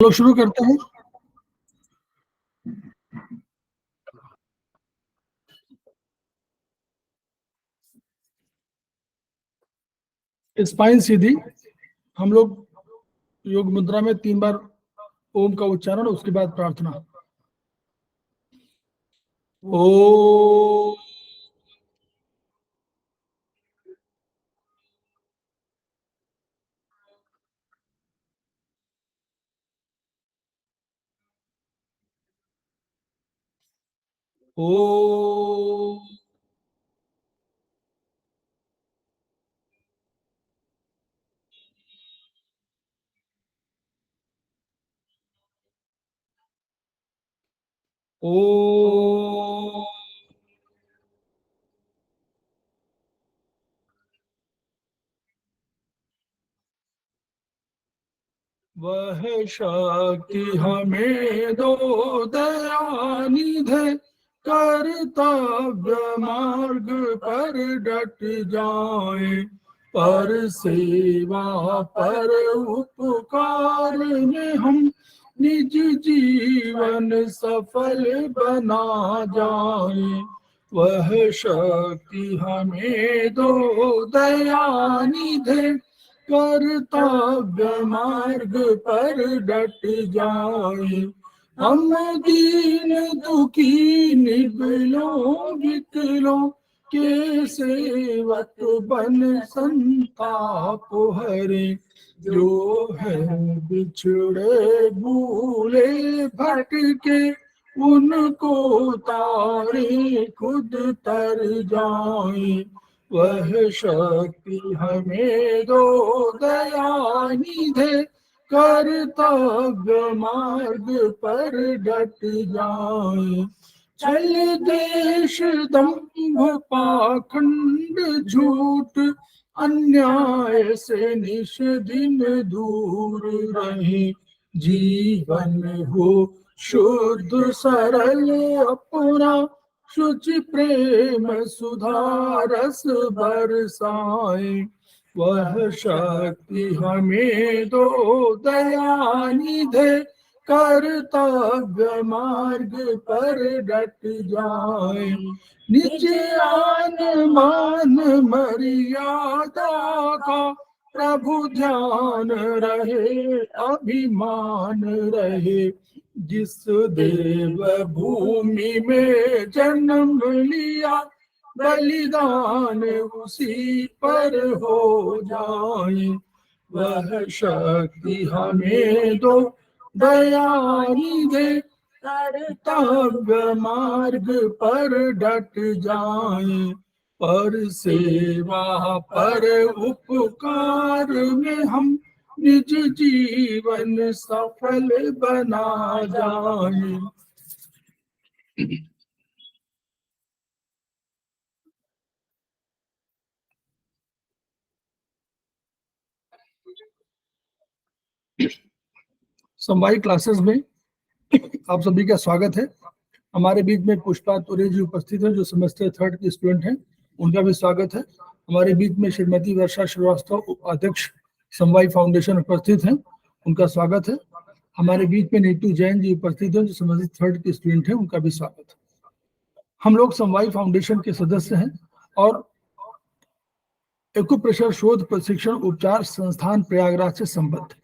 लोग शुरू करते हैं। स्पाइन सीधी। हम लोग योग मुद्रा में 3 बार ओम का उच्चारण, उसके बाद प्रार्थना। ओ ओ ओ वह शक्ति हमें दो दयानिधे, कर्तव्य मार्ग पर डट जाए, पर सेवा पर उपकार में हम निज जीवन सफल बना जाए। वह शक्ति हमें दो दयानिधे, कर्तव्य मार्ग पर डट जाए। हम दीन दुखी निबलों विकलों के सेवक बन संताप हरे, जो है बिछड़े भूले भटके, उनको तारे खुद तर जाए। वह शक्ति हमें दो दयानिधे, कर्तव्य मार्ग पर डट जाए। चल देश दंभ पाखंड झूठ, अन्याय से निश दिन दूर रहे, जीवन हो शुद्ध सरल अपना, शुचि प्रेम सुधारस बरसाए। वह शक्ति हमें दो दयानिधे, कर्तव्य मार्ग पर डट जाए। निज आन मान मर्यादा का प्रभु ध्यान रहे, अभिमान रहे, जिस देव भूमि में जन्म लिया, बलिदान उसी पर हो जाए। वह शक्ति हमें दो दयानिधे, कर्तव्य मार्ग पर डट जाए, पर सेवा पर उपकार में हम निज जीवन सफल बना जाए। समवायी क्लासेस में आप सभी का स्वागत है। हमारे बीच में पुष्पा तुरे जी उपस्थित है, जो सेमेस्टर 3 की स्टूडेंट हैं, उनका भी स्वागत है। हमारे बीच में श्रीमती वर्षा श्रीवास्तव अध्यक्ष समवायी फाउंडेशन उपस्थित हैं, उनका स्वागत है। हमारे बीच में नीतू जैन जी उपस्थित हैं, जो सेमेस्टर 3 की स्टूडेंट हैं, उनका भी स्वागत है। हम लोग समवायी फाउंडेशन के सदस्य हैं और एक्यूप्रेशर शोध प्रशिक्षण उपचार संस्थान प्रयागराज से संबद्ध।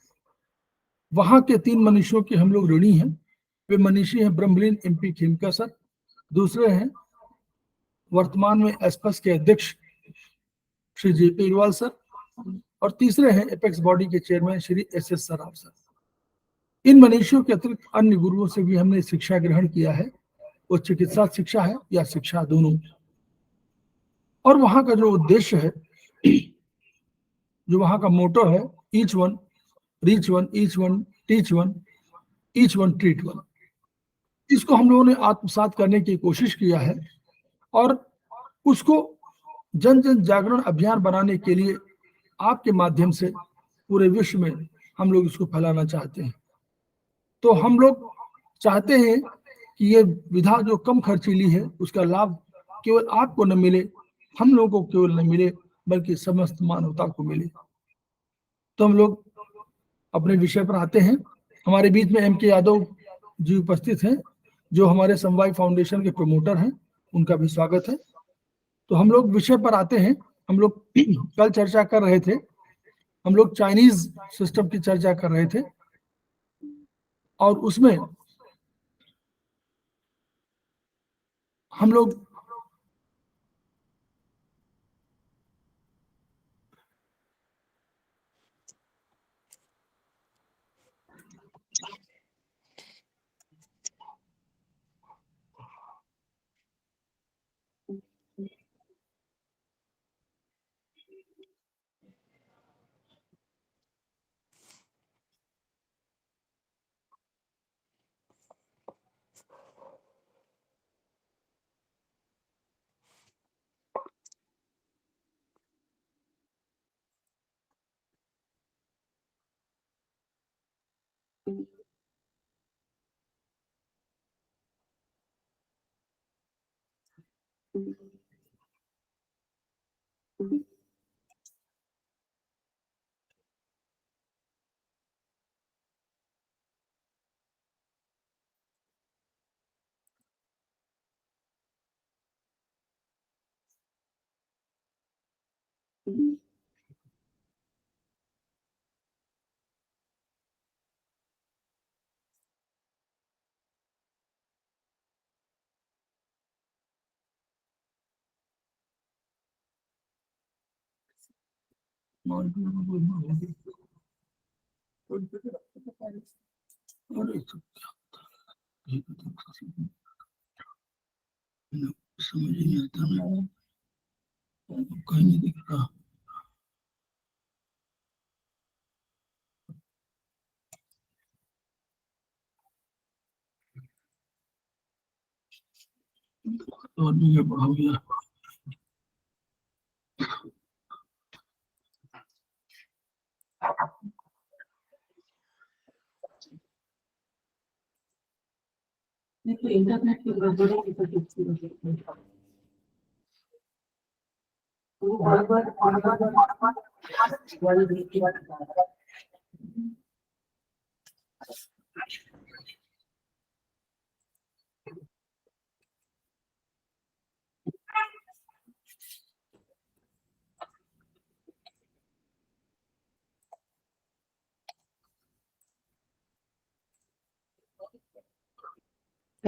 वहां के 3 मनीषियों के हम लोग ऋणी हैं। वे मनीषी हैं ब्रह्मलीन MP खेमका सर, दूसरे हैं वर्तमान में एस्पस के अध्यक्ष श्री JP अग्रवाल सर, और तीसरे हैं एपेक्स बॉडी के chairman Shri SS Saraf sir. इन मनीषियों के अतिरिक्त अन्य गुरुओं से भी हमने शिक्षा ग्रहण किया है, वो चिकित्सा शिक्षा है या शिक्षा दोनों। और वहां का जो उद्देश्य है, जो वहां का मोटो है, each one reach one, each one teach one, each one treat one, इसको हम लोगों ने आत्मसात करने की कोशिश किया है और उसको जन जन जागरण अभियान बनाने के लिए आपके माध्यम से पूरे विश्व में हम लोग इसको फैलाना चाहते हैं। तो हम लोग चाहते हैं कि ये विधा जो कम खर्चीली है, उसका लाभ केवल आपको न मिले, हम लोगों को केवल न मिले, बल्कि समस्त मानवता को मिले। तो हम लोग अपने विषय पर आते हैं। हमारे बीच में M.K. यादव जी उपस्थित हैं, जो हमारे समवाय फाउंडेशन के प्रमोटर हैं, उनका भी स्वागत है। तो हम लोग विषय पर आते हैं। हम लोग कल चर्चा कर रहे थे, हम लोग चाइनीज सिस्टम की चर्चा कर रहे थे, और उसमें हम लोग समझ नहीं आता, कहीं नहीं दिख रहा। और भी ये बढ़ा गया। इंटरनेट की गड़बड़ी की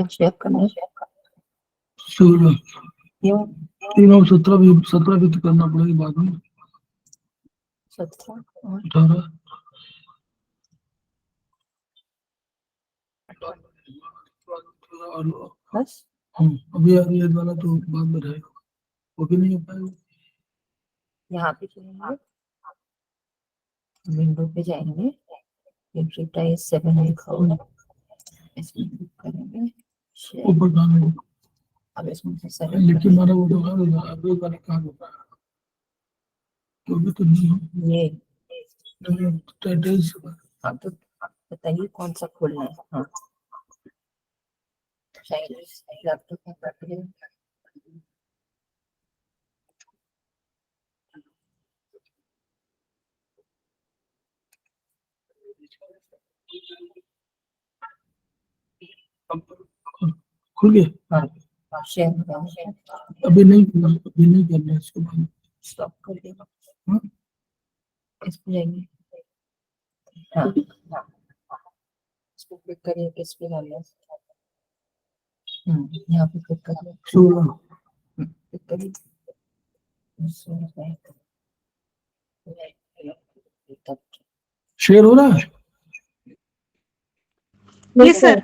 शेयर करना, 17 भी तो करना पड़ेगी बाद में। 17 बस अभी ये वाला तो बाद में रहेगा, वो भी नहीं हो पाएगा। यहाँ पे चलेंगे, विंडो पे जाएंगे, एंट्री प्राइस 7 लिखा हुआ है, इसमें क्लिक करेंगे, ऊपर जाना। अब इसमें से सारे लेकिन हमारा वो तो अभी वाला काम होता है तो भी तो नहीं ये टाइटल्स। हाँ तो बताइए कौन सा खोलना है। हाँ चाइनीज लैपटॉप में बैठ गए। खुल गया। हाँ शेयर अभी नहीं करना है, इसको बाद स्टॉप कर देगा। हाँ इस पे जाएंगे। हाँ इसको क्लिक करिए, किस पे जाना है। यहाँ पे क्लिक करिए, 16 क्लिक करिए, 16 शेयर हो रहा है। Yes sir.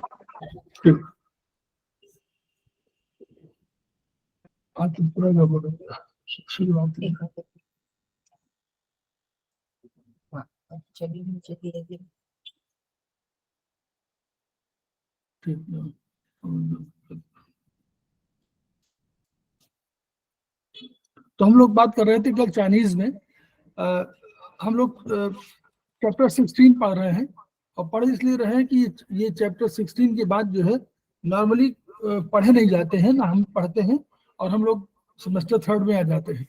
आज पूरा गड़बड़ हो गया। चलिए नीचे धीरे धीरे। तो हम लोग बात कर रहे थे कल चाइनीज में। हम लोग चैप्टर 16 पढ़ रहे हैं, और पढ़ इसलिए रहे हैं कि ये चैप्टर 16 के बाद जो है नॉर्मली पढ़े नहीं जाते हैं ना, हम पढ़ते हैं और हम लोग सेमेस्टर 3rd में आ जाते हैं,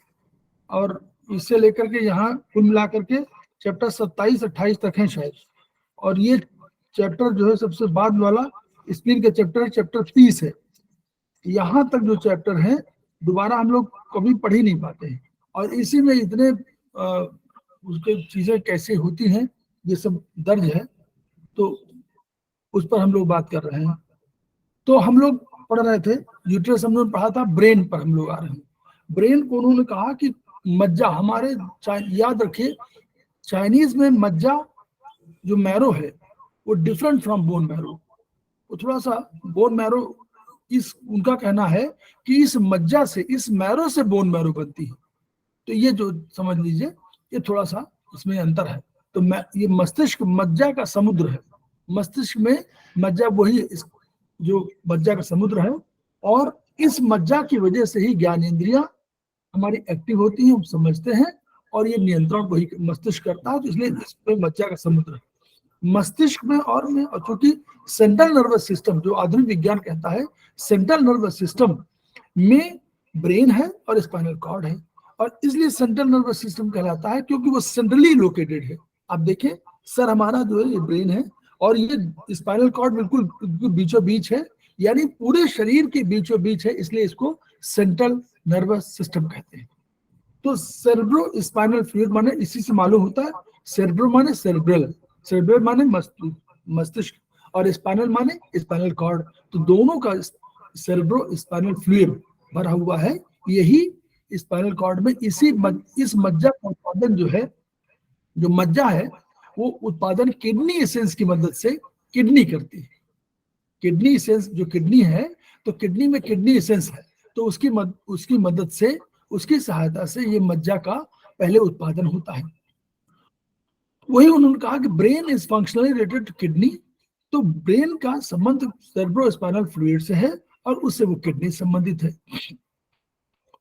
और इससे लेकर के यहाँ कुल मिला करके चैप्टर 27-28 तक हैं शायद। और ये चैप्टर जो है सबसे बाद वाला स्पिन का चैप्टर, चैप्टर 30 है। यहाँ तक जो चैप्टर है दोबारा हम लोग कभी पढ़ ही नहीं पाते हैं, और इसी में इतने उसके चीजें कैसे होती हैं ये सब दर्ज है, तो उस पर हम लोग बात कर रहे हैं। तो हम लोग पढ़ रहे थे यूट्रस, हम लोग पढ़ा था, ब्रेन पर हम लोग आ रहे हैं। ब्रेन को उन्होंने कहा कि मज्जा हमारे, याद रखिए चाइनीज में मज्जा जो मैरो है वो डिफरेंट फ्रॉम बोन मैरो, वो थोड़ा सा बोन मैरो, इस उनका कहना है कि इस मज्जा से, इस मैरो से बोन मैरो बनती है। तो ये जो समझ लीजिए ये थोड़ा सा इसमें अंतर है। तो ये मस्तिष्क मज्जा का समुद्र है, मस्तिष्क में मज्जा वही जो मज्जा का समुद्र है, और इस मज्जा की वजह से ही ज्ञानेंद्रियां हमारी एक्टिव होती हैं, हम समझते हैं, और ये नियंत्रण वही मस्तिष्क करता है। तो इसलिए इसमें मज्जा का समुद्र है मस्तिष्क में। और चूंकि सेंट्रल नर्वस सिस्टम, जो आधुनिक विज्ञान कहता है सेंट्रल नर्वस सिस्टम में ब्रेन है और स्पाइनल कॉर्ड है, और इसलिए सेंट्रल नर्वस सिस्टम कहलाता है क्योंकि वो सेंट्रली लोकेटेड है। आप देखें सर हमारा जो है ये ब्रेन है, और ये स्पाइनल कॉर्ड बिल्कुल बीचों बीच है, यानी पूरे शरीर के बीचों बीच है, इसलिए इसको सेंट्रल नर्वस सिस्टम कहते हैं। तो सेरेब्रो स्पाइनल फ्लूइड माने इसी से मालूम होता है, सेरेब्रो माने सेरेब्रल, सेरेब्रल माने मस्तिष्क, और स्पाइनल माने स्पाइनल कॉर्ड। तो दोनों का सेरेब्रो स्पाइनल फ्लूइड भरा हुआ है, यही स्पाइनल कॉर्ड में इस मज्जा का उत्पादन जो है, जो मज्जा है वो उत्पादन किडनी एसेंस की मदद से किडनी करती है। किडनी एसेंस, जो किडनी है, तो किडनी में किडनी एसेंस है, तो उसकी मदद से, उसकी सहायता से ये मज्जा का पहले उत्पादन होता है। वही उन्होंने कहा कि brain is functionally related to kidney, तो ब्रेन का संबंध सेरेब्रोस्पाइनल फ्लूइड से है और उससे वो किडनी संबंधित है।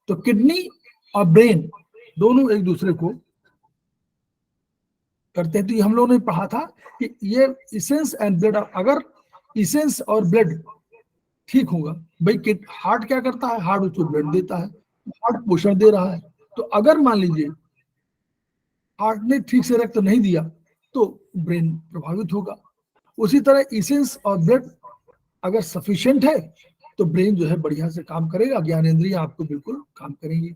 तो किडनी और ब्रेन दोनों एक दूसरे को करते हैं। तो ये हम लोगों ने पढ़ा था कि ये इसेंस एंड ब्लड, अगर इसेंस और ब्लड ठीक होगा, भाई हार्ट क्या करता है, हार्ट उसको ब्लड देता है, हार्ट पोषण दे रहा है। तो अगर मान लीजिए हार्ट ने ठीक से रक्त नहीं दिया तो ब्रेन प्रभावित होगा। उसी तरह इसेंस और ब्लड अगर सफिशिएंट है तो ब्रेन जो है बढ़िया से काम करेगा, ज्ञानेंद्रियां आपको बिल्कुल काम करेंगी।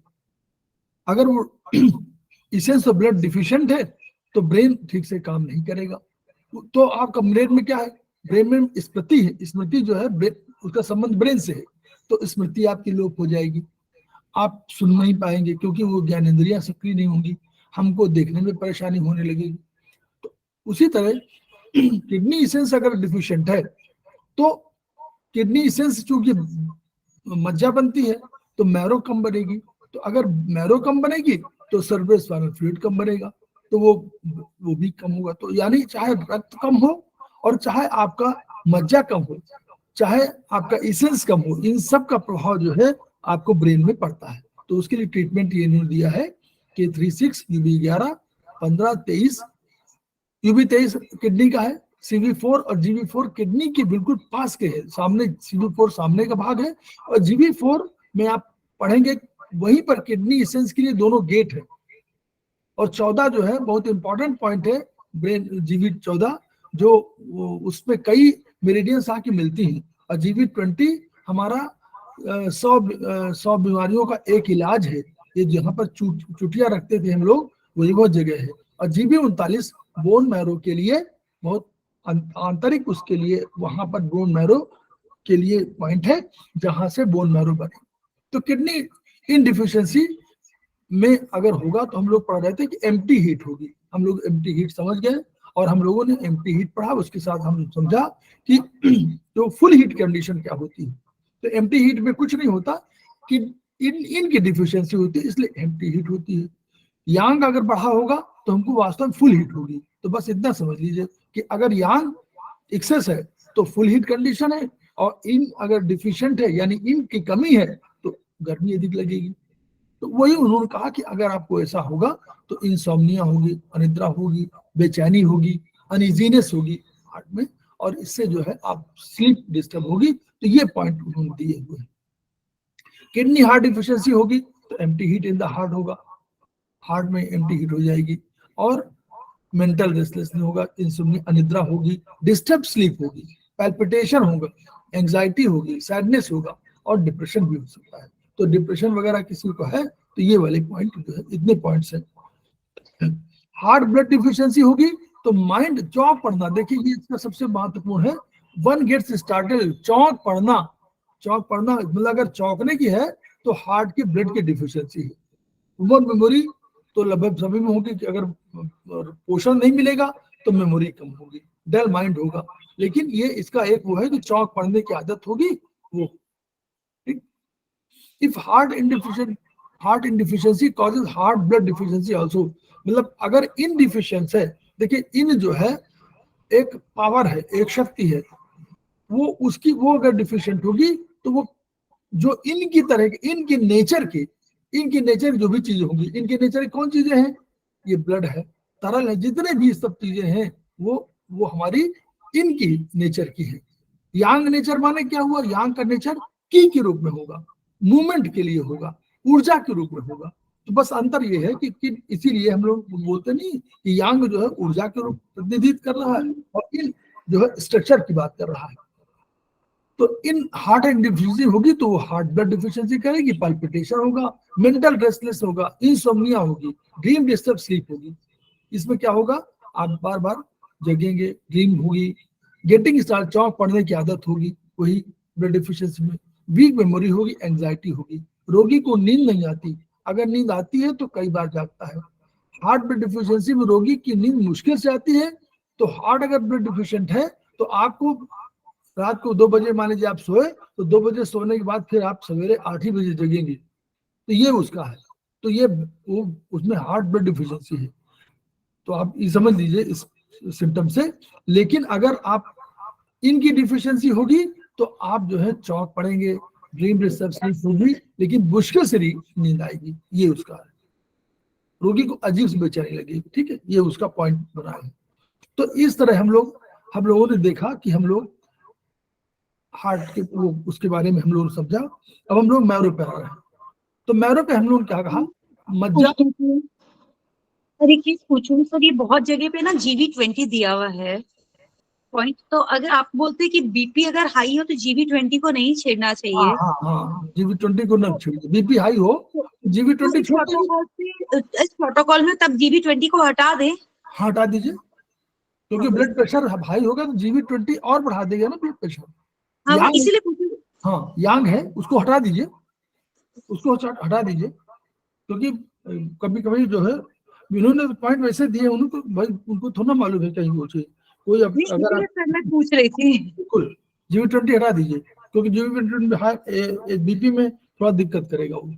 अगर वो इसेंस और ब्लड डिफिशिएंट है तो ब्रेन ठीक से काम नहीं करेगा। तो आपका ब्रेन में क्या है, ब्रेन में स्मृति है, स्मृति जो है उसका संबंध ब्रेन से है, तो स्मृति आपकी लोप हो जाएगी, आप सुन नहीं पाएंगे क्योंकि वो ज्ञानेंद्रियां सक्रिय नहीं होंगी, हमको देखने में परेशानी होने लगेगी। तो उसी तरह किडनी इसेंस अगर डिफिशिएंट है तो किडनी इसेंस चूंकि मज्जा बनती है तो मैरो कम बनेगी, तो अगर मैरो कम बनेगी तो सेरेब्रोस्पाइनल फ्लूइड कम बनेगा, तो वो भी कम होगा। तो यानी चाहे रक्त कम हो और चाहे आपका मज्जा कम हो, चाहे आपका इसेंस कम हो, इन सब का प्रभाव जो है आपको ब्रेन में पड़ता है। तो उसके लिए ट्रीटमेंट ये इन्होंने दिया है कि 36 UB11 15 23, UB23 किडनी का है, CV4 और GB4 किडनी के बिल्कुल पास के है, सामने CV4 सामने का भाग है, और GB4 में आप पढ़ेंगे वहीं पर किडनी इसेंस के लिए दोनों गेट है। और 14 जो है बहुत इंपॉर्टेंट पॉइंट है, ब्रेन GB14 जो उसमें कई मेरिडियंस आके मिलती हैं, और GB20 हमारा 100 बीमारियों का एक इलाज है, ये जहाँ पर चुटिया रखते थे हम लोग वही बहुत जगह है। और GB39 बोन मैरो के लिए बहुत आंतरिक, उसके लिए वहां पर बोन मैरो के लिए पॉइंट है जहां से बोन मैरो बने। तो किडनी इन डिफिशियंसी में अगर होगा तो हम लोग पढ़ रहे थे कि एम्प्टी हीट होगी, हम लोग एम्प्टी हीट समझ गए, और हम लोगों ने एम्प्टी हीट पढ़ा, उसके साथ हम समझा कि जो फुल हीट कंडीशन क्या होती है। तो एम्प्टी हीट में कुछ नहीं होता कि इनकी डिफिशियंसी होती है, इसलिए एम्प्टी हीट होती है। यांग अगर बढ़ा होगा तो हमको वास्तव में फुल हीट होगी। तो बस इतना समझ लीजिए कि अगर यांग एक्सेस है तो फुल हीट कंडीशन है, और इन अगर डिफिशिएंट है यानी इन की कमी है तो गर्मी अधिक लगेगी। तो वही उन्होंने कहा कि अगर आपको ऐसा होगा तो इंसोम्निया होगी, अनिद्रा होगी, बेचैनी होगी, अनइजीनेस होगी हार्ट में, और इससे जो है आप स्लीप डिस्टर्ब होगी। तो ये पॉइंट उन्होंने दिए हुए हैं। किडनी हार्ट डिफिशियंसी होगी तो empty heat in the heart होगा, हार्ट में एम्प्टी हीट हो जाएगी। और मेंटल रेस्टलेसनेस होगा, इंसोम्निया अनिद्रा होगी, डिस्टर्ब स्लीप होगी, पैल्पिटेशन होगा, एंजाइटी होगी, सैडनेस होगा और डिप्रेशन भी हो सकता है। तो डिप्रेशन वगैरह किसी को है तो ये वाले पॉइंट जो है, इतने पॉइंट्स हैं। हार्ट ब्लड डिफिशियंसी होगी तो माइंड चौंक पड़ना, देखिए ये इसका सबसे महत्वपूर्ण है। वन गेट्स स्टार्टेड, चौंक पड़ना, चौंक पड़ना मतलब अगर चौंकने की है तो हार्ट की ब्लड की डिफिशियंसी है। वो मेमोरी तो लगभग सभी में होगी कि अगर पोषण नहीं मिलेगा तो मेमोरी कम होगी, डल माइंड होगा। लेकिन ये इसका एक वो है कि चौंक पड़ने की आदत होगी वो, ठीक। If heart indeficiency causes heart blood deficiency also, मतलब अगर इनडिफिशियंस है, देखिए इन जो है एक पावर है, एक शक्ति है, वो उसकी वो अगर डिफिशियंट होगी तो वो जो इनकी तरह के इनकी नेचर जो भी चीजें होंगी, इनके नेचर की कौन चीजें हैं, ये ब्लड है, तरल है, जितने भी सब चीजें हैं वो हमारी इनकी नेचर की है। यांग नेचर माने क्या हुआ, यांग का नेचर की के रूप में होगा, मूवमेंट के लिए होगा, ऊर्जा के रूप में होगा। तो बस अंतर ये है कि इसीलिए हम लोग बोलते नहीं कि यांग जो है ऊर्जा के रूप प्रतिनिधित्व कर रहा है और इन जो है स्ट्रक्चर की बात कर रहा है। तो इन हार्ट डिफिशियंसी होगी तो हार्ट ब्लड डिफिशियंसी करेगी, पल्पिटेशन होगा, मेंटल रेस्टलेस होगा, इंसोम्निया होगी, ड्रीम डिस्टर्ब स्लीप होगी। इसमें क्या होगा, आप बार बार जगेंगे, ड्रीम होगी, गेटिंग स्टार्ट, चौंक पड़ने की आदत होगी, वही ब्लड डिफिशियंसी में, वीक मेमोरी होगी, एंजाइटी होगी, रोगी को नींद नहीं आती, अगर नींद आती है तो कई बार जागता है। हार्ट ब्लड डिफिशियंसी में रोगी की नींद मुश्किल से आती है, तो हार्ट अगर ब्लड डिफिशियंट है तो आपको रात को 2 बजे मान लीजिए आप सोए तो 2 बजे सोने के बाद फिर आप सवेरे 8 ही बजे जगेंगे, तो ये उसका है। तो ये वो उसमें हार्ट ब्लड डिफिशियंसी है, तो आप ये समझ लीजिए इस सिम्टम से। लेकिन अगर आप इनकी डिफिशियंसी होगी तो आप जो है चौंक पड़ेंगे, ड्रीम डिस्टर्ब स्लीप होगी, लेकिन मुश्किल से नींद आएगी, ये उसका है। रोगी को अजीब सी बेचैनी लगेगी, ठीक है, ये उसका पॉइंट बना है। तो इस तरह हम लोगों ने देखा कि हम लोग हार्ट के वो उसके बारे में हम लोग समझा। अब हम लोग मैरो पे आ रहे हैं। तो मैरो पे हम लोग क्या कहा, मज्जा। सर एक चीज पूछूं सर, ये बहुत जगह पे ना GV20 दिया हुआ है पॉइंट, तो अगर आप बोलते हैं कि बीपी अगर हाई हो तो GV20 को नहीं छेड़ना चाहिए, हाँ GV20 को न छेड़िए, बीपी हाई हो GV20 छोड़ दीजिए, इस प्रोटोकॉल में तब GV20 को हटा दें। हाँ हटा दीजिए, क्योंकि ब्लड प्रेशर हाई होगा तो GV20 और बढ़ा देगा ना ब्लड प्रेशर। हाँ वो यांग, इसीलिए पूछूं। हाँ यांग है उसको हटा दीजिए, उसको हटा दीजिए, क्योंकि कभी कभी जो है इन्होंने पॉइंट वैसे दिए, उनको भाई उनको थोड़ा मालूम है कहीं वो चीज कोई अगर आप सर मैं पूछ रही थी। बिल्कुल GV20 हटा दीजिए, क्योंकि GV20 बीपी में थोड़ा दिक्कत करेगा वो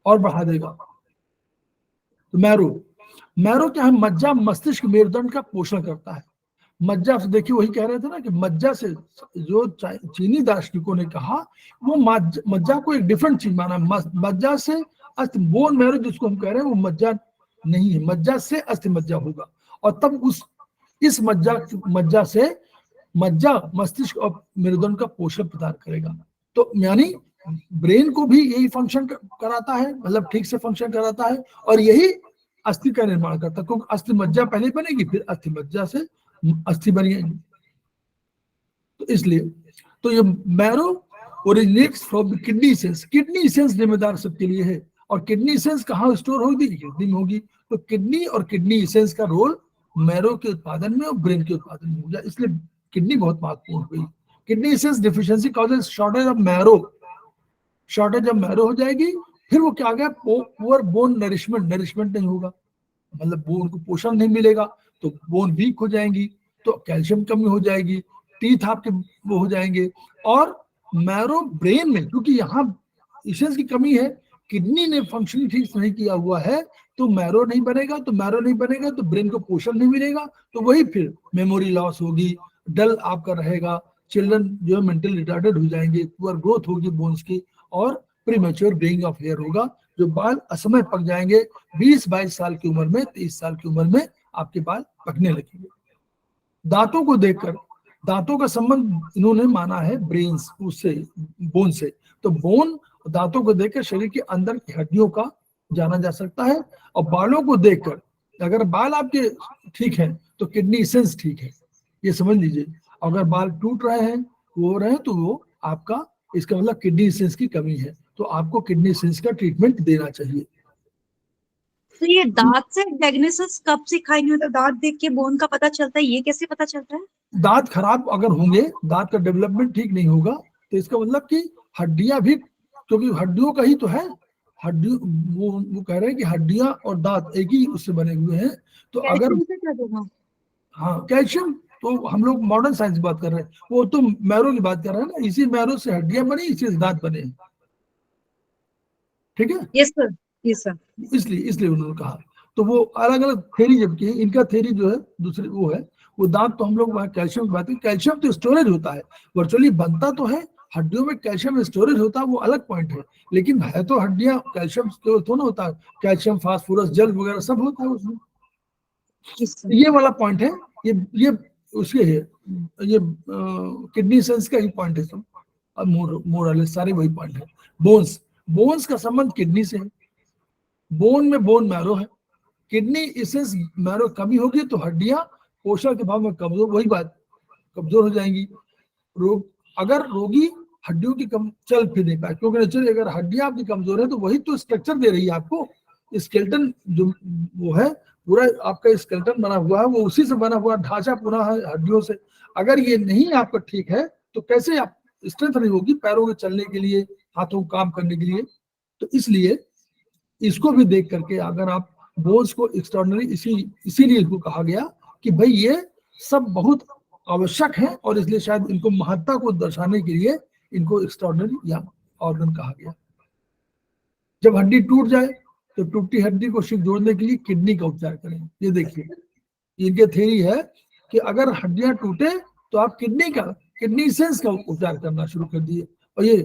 और बढ़ा देगा। तो मैरो क्या है, मज्जा मस्तिष्क मेरुदंड का पोषण करता है। मज्जा से देखिए वही कह रहे थे ना कि मज्जा से, जो चीनी दार्शनिकों ने कहा वो मज्जा को एक डिफरेंट चीज माना, मज्जा से अस्थि, बोन मैरो जिसको हम कह रहे हैं वो मज्जा नहीं है, मज्जा से अस्थि मज्जा होगा, और तब इस मज्जा से मज्जा मस्तिष्क और मेरुदंड का पोषण प्रदान करेगा। तो यानी ब्रेन को भी यही फंक्शन कराता है, मतलब ठीक से फंक्शन कराता है, और यही अस्थि का निर्माण करता है, क्योंकि अस्थि मज्जा पहले बनेगी, फिर अस्थि मज्जा से अस्थि बनेगी। तो इसलिए तो ये marrow originates from kidney sense, kidney sense जिम्मेदार सबके लिए है, और किडनी सेंस कहाँ स्टोर होगी, किडनी में होगी। तो किडनी और किडनी सेंस का रोल मैरो के उत्पादन में और ब्रेन के उत्पादन में हो गया, इसलिए किडनी बहुत महत्वपूर्ण हुई। Kidney sense deficiency causes shortage of marrow, shortage of marrow हो जाएगी, फिर वो क्या गया, पुअर बोन नरिशमेंट नहीं होगा, मतलब बोन को पोषण नहीं मिलेगा तो बोन वीक हो जाएंगी, तो कैल्शियम कमी हो जाएगी, टीथ आपके वो हो जाएंगे, और मैरो ब्रेन में, क्योंकि यहाँ इसेंस की कमी है, किडनी ने फंक्शनिंग ठीक से नहीं किया हुआ है, तो मैरो नहीं बनेगा, तो ब्रेन को पोषण नहीं मिलेगा, तो वही फिर मेमोरी लॉस होगी, डल आपका रहेगा, चिल्ड्रन जो है मेंटल रिटार्डेड हो जाएंगे, पुअर ग्रोथ होगी बोन्स की, और प्रीमेच्योर ग्रेइंग ऑफ हेयर होगा, जो बाल असमय पक जाएंगे, 20-22 साल की उम्र में, 23 साल की उम्र में आपके बाल पकने लगेंगे। दांतों को देखकर, दांतों का संबंध इन्होंने माना है ब्रेन उससे, बोन से, तो बोन दांतों को देखकर शरीर के अंदर की हड्डियों का जाना जा सकता है, और बालों को देखकर अगर बाल आपके ठीक है तो किडनी एसेंस ठीक है, ये समझ लीजिए। अगर बाल टूट रहे हैं, वो हो रहे हैं, तो वो आपका, इसका मतलब किडनी एसेंस की कमी है, तो आपको किडनी एसेंस का ट्रीटमेंट देना चाहिए। तो ये दांत से डायग्नोसिस कब सिखाएंगे, मतलब दांत देख के बोन का पता चलता है, ये कैसे पता चलता है? दांत खराब अगर होंगे, दांत का डेवलपमेंट ठीक नहीं होगा, तो इसका मतलब कि हड्डियां भी, क्योंकि हड्डियों का ही तो है, हड्डी, वो कह रहे हैं कि हड्डियां और दांत एक ही उससे बने हुए हैं, तो अगर, कैल्शियम से क्या दूंगा? हाँ कैल्शियम, तो हम लोग मॉडर्न साइंस की बात कर रहे हैं, वो तो मैरो की बात कर रहे हैं ना, इसी मैरो से हड्डियां बनी, इसी से दांत बने हैं, ठीक है। Yes sir, yes sir. इसलिए इसलिए उन्होंने कहा, तो वो अलग अलग थेरी, जबकि इनका थेरी जो है दूसरे वो है, वो दांत तो हम लोग वहाँ कैल्शियम की बात है, कैल्शियम तो स्टोरेज होता है, वर्चुअली बनता तो है, हड्डियों में कैल्शियम स्टोरेज होता है, वो अलग पॉइंट है, लेकिन है तो हड्डियां कैल्शियम स्टोरेज थोड़ा होता है, कैल्शियम फास्फोरस जल वगैरह सब होता है उसमें। Yes sir. ये वाला पॉइंट है, ये उसके है, ये किडनी सेंस का ही पॉइंट है सब, और मोर सारे वही पॉइंट है। बोन्स, बोन्स का संबंध किडनी से है, बोन में बोन मैरो है, किडनी एसेंस मैरो कमी होगी तो हड्डियां पोषण के भाव में कमजोर, वही बात, कमजोर हो जाएंगी। रोग, अगर रोगी हड्डियों की कम चल फिर नहीं पाए, क्योंकि नेचुरली अगर हड्डियां आपकी कमजोर है तो वही तो स्ट्रक्चर दे रही है आपको, स्केलेटन जो वो है, पूरा आपका स्केलेटन बना हुआ है, वो उसी से बना हुआ ढांचा पूरा है हड्डियों से। अगर ये नहीं आपका ठीक है तो कैसे आप स्ट्रेंथ नहीं होगी पैरों के चलने के लिए, हाथों को काम करने के लिए। तो इसलिए इसको भी देख करके अगर आप बोन्स को एक्स्ट्राऑर्डिनरी, इसीलिए इसको कहा गया कि भाई ये सब बहुत आवश्यक है, और इसलिए शायद इनको महत्ता को दर्शाने के लिए इनको एक्स्ट्राऑर्डिनरी या ऑर्गन कहा गया। जब हड्डी टूट जाए तो टूटी हड्डी को शीघ्र जोड़ने के लिए किडनी का उपचार करें। ये देखिए, इनके थ्योरी है कि अगर हड्डियां टूटे तो आप किडनी सेंस का उपचार करना शुरू कर दिए। और ये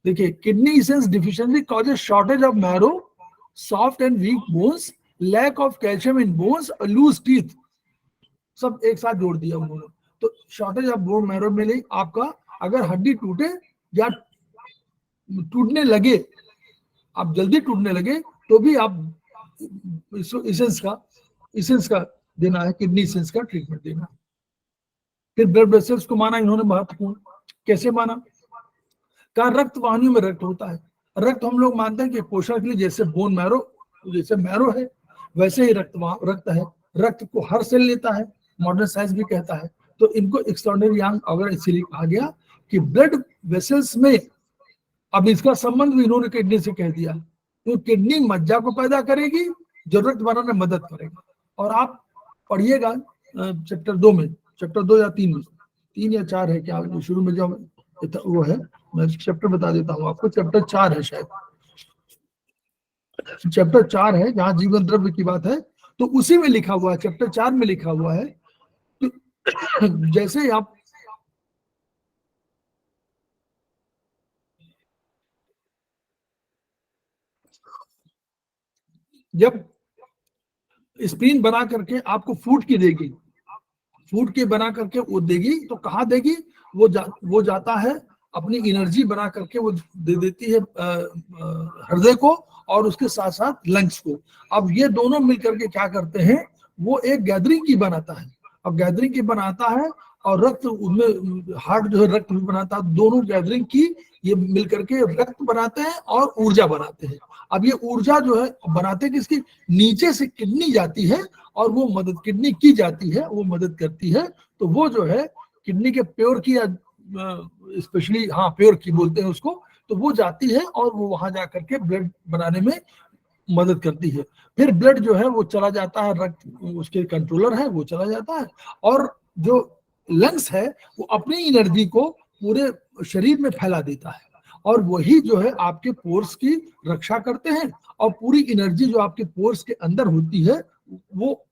देखिए, kidney sense deficiency causes shortage of marrow, soft and weak bones, lack of calcium in bones, loose teeth, सब एक साथ जोड़ दिया उन्होंने। तो शॉर्टेज ऑफ बोन मैरो में नहीं, आपका अगर हड्डी टूटे या टूटने लगे, आप जल्दी टूटने लगे, तो भी आप इसेंस का देना है, किडनी इसेंस का ट्रीटमेंट देना है। फिर ब्लड वेसल्स को माना इन्होंने महत्वपूर्ण, कैसे माना? कहा रक्त वाहिनियों में रक्त होता है, रक्त हम लोग मानते हैं कि पोषण के लिए, जैसे बोन मैरो, जैसे मैरो है वैसे ही रक्त है, रक्त को हर सेल लेता है, मॉडर्न साइंस भी कहता है। तो इनको एक्सट्राऑर्डिनरी यंग ऑर्गन इसीलिए कहा गया कि ब्लड वेसल्स में, अब इसका संबंध भी इन्होंने किडनी से कह दिया, तो किडनी मज्जा को पैदा करेगी जो रक्त बनाने में मदद करेगा। और आप पढ़िएगा चैप्टर 2 में, चैप्टर 2 या 3 में, 3 या 4 है क्या, जो शुरू में जो वो है, मैं चैप्टर बता देता हूँ आपको, चैप्टर 4 है शायद, चैप्टर 4 है जहाँ जीवन द्रव्य की बात है, तो उसी में लिखा हुआ है, चैप्टर 4 में लिखा हुआ है कि जैसे आप जब स्प्रीन बना करके आपको फूड की देगी, फूड के बना करके वो देगी, तो कहाँ देगी, वो जाता है अपनी एनर्जी बना करके वो दे देती है हृदय को, और उसके साथ साथ लंग्स को। अब ये दोनों मिलकर के क्या करते हैं, वो एक गैदरिंग की बनाता है, अब गैदरिंग की बनाता है, और रक्त उनमें, हार्ट जो है रक्त भी बनाता है, दोनों गैदरिंग की ये मिलकर के रक्त बनाते हैं और ऊर्जा बनाते हैं। अब ये ऊर्जा जो है बनाते हैं किसकी, नीचे से किडनी जाती है, और वो मदद किडनी की जाती है, वो मदद करती है। तो वो जो है किडनी के प्योर की, स्पेशली हाँ प्योर की बोलते हैं उसको, तो वो जाती है और वो वहां जा करके ब्लड बनाने में मदद करती है। फिर ब्लड जो है वो चला जाता है, रक्त उसके कंट्रोलर है वो चला जाता है, और जो लंग्स है वो अपनी एनर्जी को पूरे शरीर में फैला देता है, और वही जो है आपके पोर्स की रक्षा करते हैं, और पूरी एनर्जी जो आपके पोर्स के अंदर होती है वो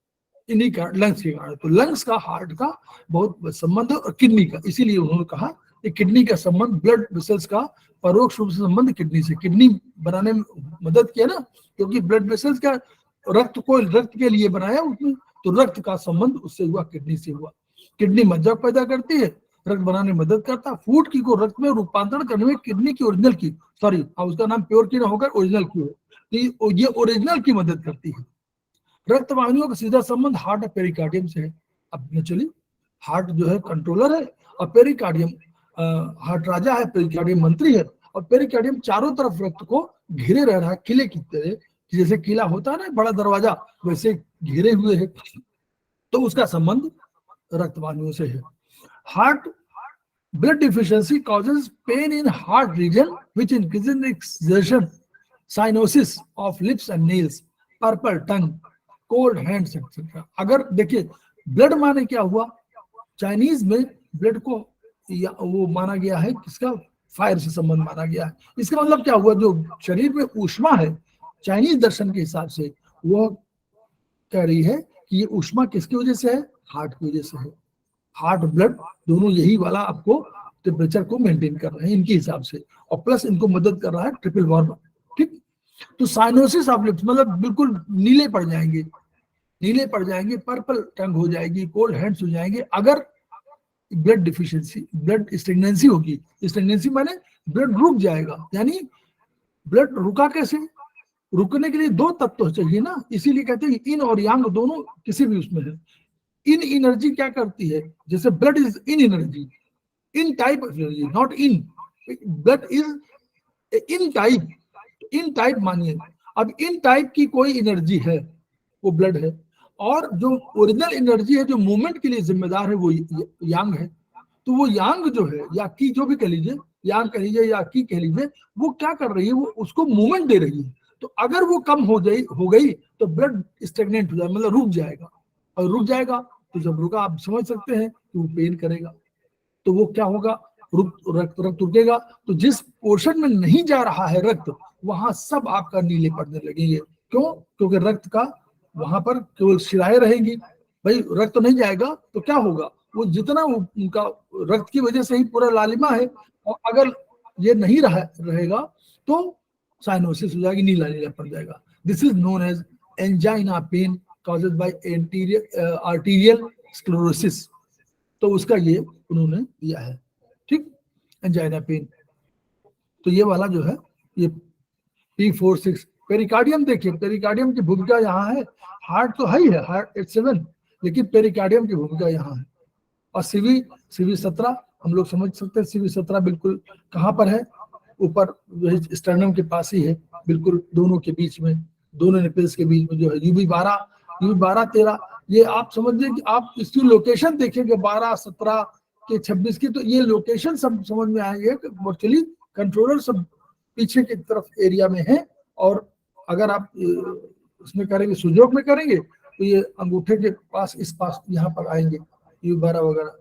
इन्हीं का, लंग्स के कारण। तो लंग्स का हार्ट का बहुत संबंध है, और किडनी का, इसीलिए उन्होंने कहा कि किडनी का संबंध ब्लड वेसल्स का परोक्ष रूप से संबंध किडनी से, किडनी बनाने में मदद किया ना, क्योंकि ब्लड वेसल्स का रक्त को रक्त के लिए बनाया उसने, तो रक्त का संबंध उससे हुआ, किडनी से हुआ। किडनी मज्जा पैदा करती है, रक्त बनाने में मदद करता है, फूड की को रक्त में रूपांतरण करने में किडनी की ओरिजिनल की, सॉरी उसका नाम प्योर की ना होकर ओरिजिनल की हो, तो ये ओरिजिनल की मदद करती है। रक्त वाहिनियों का सीधा संबंध हार्ट और पेरिकार्डियम से है। अब नेचुरली हार्ट जो है कंट्रोलर है और पेरिकार्डियम हार्ट राजा है, पेरिकार्डियम मंत्री है, और पेरिकार्डियम चारों तरफ रक्त को घेरे रह रहा है, किले की तरह, जैसे किला होता है ना बड़ा दरवाजा, वैसे घेरे हुए है। तो उसका संबंध रक्त वाहिनियों से है। Heart blood deficiency causes pain in heart region which increases exertion, cyanosis of lips and nails, purple tongue, cold hands etc. अगर देखिए ब्लड माने क्या हुआ, चाइनीज में ब्लड को वो माना गया है किसका, फायर से संबंध माना गया है। इसका मतलब क्या हुआ, जो शरीर में ऊष्मा है चाइनीज दर्शन के हिसाब से वो कह रही है कि ये ऊष्मा किसकी वजह से है, हार्ट की वजह से है। हार्ट ब्लड दोनों यही वाला आपको टेम्परेचर को मेंटेन कर रहे हैं इनके हिसाब से, और प्लस इनको मदद कर रहा है ट्रिपल वार्म। ठीक, तो साइनोसिस ऑफ लिप्स मतलब बिल्कुल नीले पड़ जाएंगे, नीले पड़ जाएंगे, पर्पल टंग हो जाएगी, कोल्ड हैंड्स हो जाएंगे अगर ब्लड डिफिशिएंसी, ब्लड स्टेगनेंसी होगी। स्टेगनेंसी माने ब्लड रुक जाएगा, यानी ब्लड रुका कैसे, रुकने के लिए दो तत्व चाहिए ना, इसीलिए कहते हैं इन और यांग दोनों किसी भी उसमें है। इन एनर्जी क्या करती है, जैसे blood is in energy, in type of energy, not in, blood is in type, in type मानिए। अब इन टाइप की कोई एनर्जी है वो ब्लड है, और जो ओरिजिनल एनर्जी है जो मूवमेंट के लिए जिम्मेदार है वो यांग है। तो वो यांग जो है या की जो भी कह लीजिए, यांग कह लीजिए या की कह लीजिए, वो क्या कर रही है, वो उसको मूवमेंट दे रही है। तो अगर वो कम हो गई तो ब्लड स्टेगनेंट हो जाए, मतलब रुक जाएगा, और रुक जाएगा तो जब रुका आप समझ सकते हैं कि वो पेन करेगा। तो वो क्या होगा, रक्त रुकेगा, तो जिस पोर्शन में नहीं जा रहा है रक्त वहां सब आपका नीले पड़ने लगेंगे। क्यों, क्योंकि रक्त का वहां पर केवल शिराएं रहेंगी, भाई रक्त नहीं जाएगा तो क्या होगा, वो जितना उनका रक्त की वजह से ही पूरा लालिमा है, और अगर ये नहीं रहेगा तो साइनोसिस हो जाएगी, नीला नीला पड़ जाएगा। This is known as angina pain caused by arterial sclerosis. तो उसका ये उन्होंने दिया है, ठीक, एंजाइना पेन। तो ये वाला जो है ये P46 पेरिकार्डियम, देखिए पेरिकार्डियम की भूमिका यहाँ है, हार्ट तो है ही है, हार्ट 87, लेकिन पेरिकार्डियम की भूमिका यहाँ है। और CV17 हम लोग समझ सकते हैं, CV17 बिल्कुल कहाँ पर है, ऊपर स्टर्नम के पास ही है, बिल्कुल दोनों के बीच में, दोनों निपल्स के बीच में जो है UB12 13, ये आप समझिए कि आप इसकी लोकेशन देखेंगे 12 17 के 26 की, तो ये लोकेशन सब समझ में आएंगे कि वर्चुअली कंट्रोलर सब पीछे की तरफ एरिया में है। और अगर आप उसमें करेंगे, सुजोग में करेंगे तो ये अंगूठे के पास, इस पास यहाँ पर आएंगे UB12 वगैरह,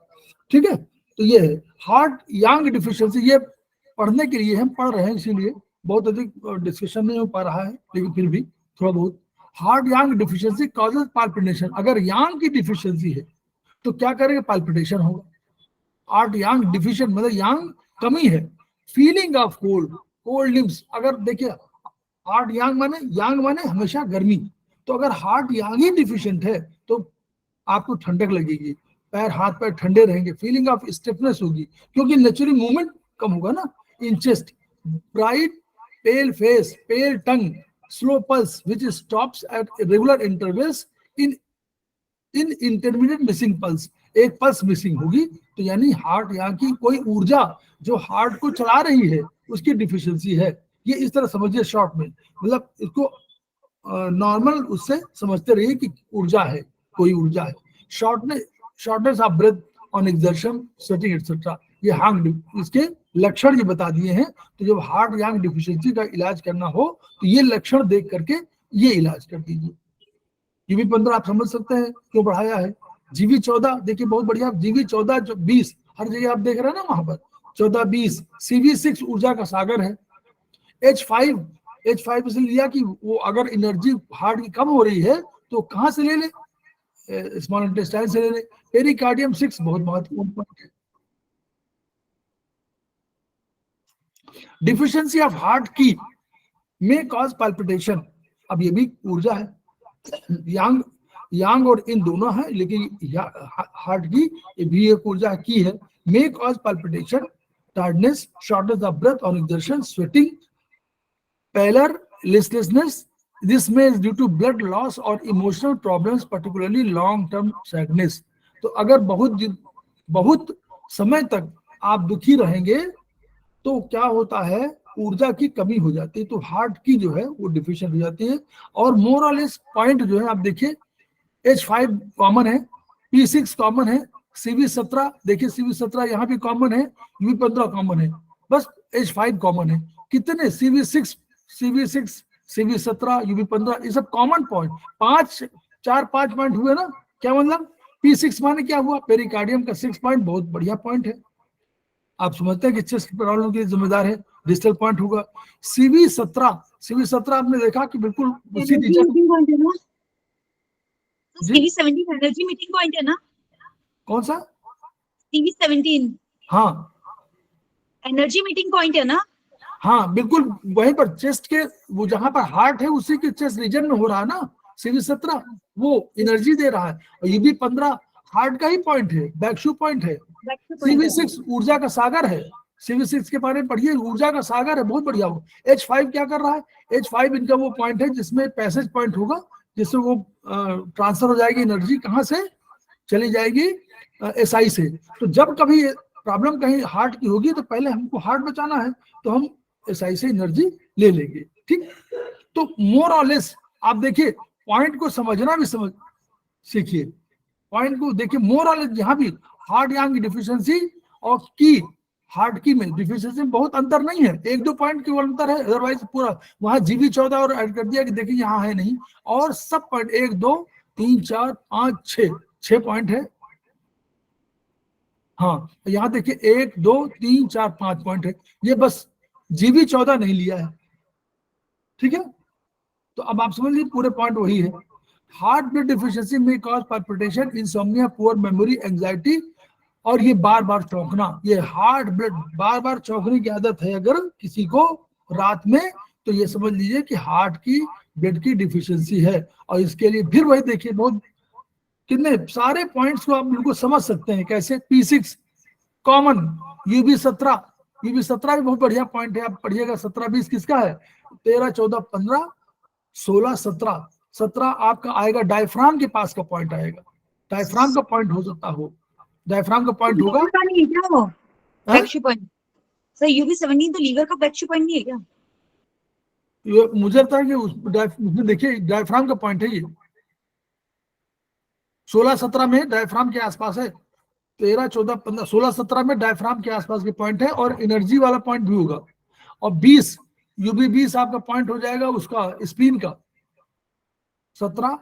ठीक है। तो ये है हार्ट यांग डिफिशियंसी, ये पढ़ने के लिए हम पढ़ रहे हैं, इसीलिए बहुत अधिक डिस्कशन नहीं हो पा रहा है, लेकिन फिर भी थोड़ा बहुत। हार्ट यांग डिफिशियंसी कॉजेज पाल्पिटेशन, अगर यांग की डिफिशियंसी है तो क्या करेंगे, पाल्पिटेशन होगा। हार्ट यांग डिफिशियंट मतलब यांग कमी है, फीलिंग ऑफ कोल्ड लिम्स, अगर देखिए हार्ट यांग माने हमेशा गर्मी, तो अगर हार्ट यांग ही डिफिशियंट है तो आपको ठंडक लगेगी, पैर हाथ पैर ठंडे रहेंगे, फीलिंग ऑफ स्टिफनेस होगी, क्योंकि नेचुरली मूवमेंट कम होगा ना। In chest bright pale face, pale tongue, slow pulse which stops at regular intervals, in intermediate missing pulse, एक पल्स मिसिंग होगी, तो यानी हार्ट यहाँ की कोई ऊर्जा जो हार्ट को चला रही है उसकी डिफिशियंसी है। ये इस तरह समझिए शॉर्ट में, मतलब इसको नॉर्मल उससे समझते रहिए कि ऊर्जा है, कोई ऊर्जा है। Shortness of breath on exertion, sweating etcetera, ये हार्ट इसके लक्षण ये बता दिए हैं। तो जब हार्ट यांग डिफिशियंसी का इलाज करना हो तो ये लक्षण देख करके ये इलाज कर दीजिए। UB15 आप समझ सकते हैं क्यों बढ़ाया है। GB14 देखिए बहुत बढ़िया, GB14 जो 20 हर जगह आप देख रहे हैं ना, वहां पर 14 20, CV6 ऊर्जा का सागर है। H5 इसलिए लिया कि वो अगर एनर्जी हार्ट की कम हो रही है तो कहाँ से ले ले, स्मॉल इंटेस्टाइन से ले ले। पेरिकार्डियम 6 बहुत महत्वपूर्ण पॉइंट है। डिफिशियंसी ऑफ हार्ट की में कॉज पाल्पिटेशन, अब ये भी ऊर्जा है, यांग और इन दोनों है, लेकिन हार्ट की ये भी एक ऊर्जा की है। May cause palpitation, tiredness, shortness of breath on exertion, sweating, pallor, listlessness, this may due to blood loss और emotional problems, particularly long term sadness. तो अगर बहुत समय तक आप दुखी रहेंगे तो क्या होता है, ऊर्जा की कमी हो जाती है, तो हार्ट की जो है वो डिफिशिएंट हो जाती है। और मोर और लेस पॉइंट जो है आप देखिए, H5 कॉमन है, P6 कॉमन है, CV17 देखिए, CV17 यहाँ भी कॉमन है, UV15 कॉमन है, बस H5 कॉमन है। कितने CV6 CV17 UV15 ये सब कॉमन पॉइंट, 5 पॉइंट हुए ना। क्या मतलब P6 माने क्या हुआ, पेरिकार्डियम का 6 पॉइंट बहुत बढ़िया पॉइंट है। आप समझते हैं कि चेस्ट प्रॉब्लम के जिम्मेदार है, डिजिटल पॉइंट होगा। CV17 आपने देखा कि बिल्कुल उसी एनर्जी दिशा। मीटिंग पॉइंट है ना, जी CV17 एनर्जी मीटिंग पॉइंट है ना, कौन सा? CV17 हाँ एनर्जी मीटिंग पॉइंट है ना। हाँ बिल्कुल, वहीं पर चेस्ट के, वो जहां पर हार्ट है उसी के चेस्ट रीजन में हो रहा है ना CV17, वो एनर्जी दे रहा है। और UV15 हार्ट का ही पॉइंट है, बैकशू पॉइंट है। पॉइंट है। CV6 ऊर्जा का सागर है, CV6 के बारे में पढ़िए, ऊर्जा का सागर है, बहुत बढ़िया हो। H5 क्या कर रहा है, H5 इनका वो पॉइंट है जिसमें पैसेज पॉइंट होगा, जिससे वो ट्रांसफर हो जाएगी एनर्जी, कहाँ से चली जाएगी, SI से। तो जब कभी प्रॉब्लम कहीं हार्ट की होगी तो पहले हमको हार्ट बचाना है, तो हम SI से एनर्जी ले लेंगे, ठीक। तो मोर और लेस आप देखिए, पॉइंट को समझना भी सीखिए, पॉइंट को देखिए। मोर और लेस यहाँ भी हार्ट यांग की डिफिशियंसी और की हार्ट की में डिफिशियंसी में बहुत अंतर नहीं है, 1-2 पॉइंट की अंतर है, अदरवाइज पूरा वहां GB14 और ऐड कर दिया कि देखिए यहाँ है नहीं, और सब पॉइंट 1 2 3 4 5 6 पॉइंट है। हाँ यहाँ देखिए 1 2 3 4 5 पॉइंट है, ये बस GB14 नहीं लिया है, ठीक है। तो अब आप समझ लीजिए पूरे पॉइंट वही है। हार्ट ब्लड डिफिशियंसी में cause palpitation, insomnia, poor memory, anxiety, और ये बार बार चौंकना। ये हार्ट ब्लड बार बार चौंकने की आदत है अगर किसी को रात में, तो ये समझ लीजिए कि हार्ट की ब्लड की डिफिशियंसी है। और इसके लिए फिर वही देखिए, बहुत कितने सारे पॉइंट्स को आप बिल्कुल समझ सकते हैं कैसे। P6 कॉमन, UV17 भी बहुत बढ़िया पॉइंट है, आप पढ़िएगा। 17-20 किसका है, 13 14 15 16 17 17 आपका आएगा डायफ्राम के पास का पॉइंट आएगा, डायफ्राम का पॉइंट हो सकता हो, डायफ्राम का पॉइंट होगा। लीवर का नहीं है क्या वो हाँ? बैकशू पॉइंट? सर UV17 तो लीवर का बैकशू पॉइंट नहीं है क्या? ये मुझे लगता है कि उसमें देखिए डायफ्राम का पॉइंट है ये, 16-17 में डायफ्राम के आसपास है, 13 14 15 16 17 में डायफ्राम के आसपास के पॉइंट है, और एनर्जी वाला पॉइंट भी होगा। और 20 UV20 आपका पॉइंट हो जाएगा उसका स्प्लीन का, 17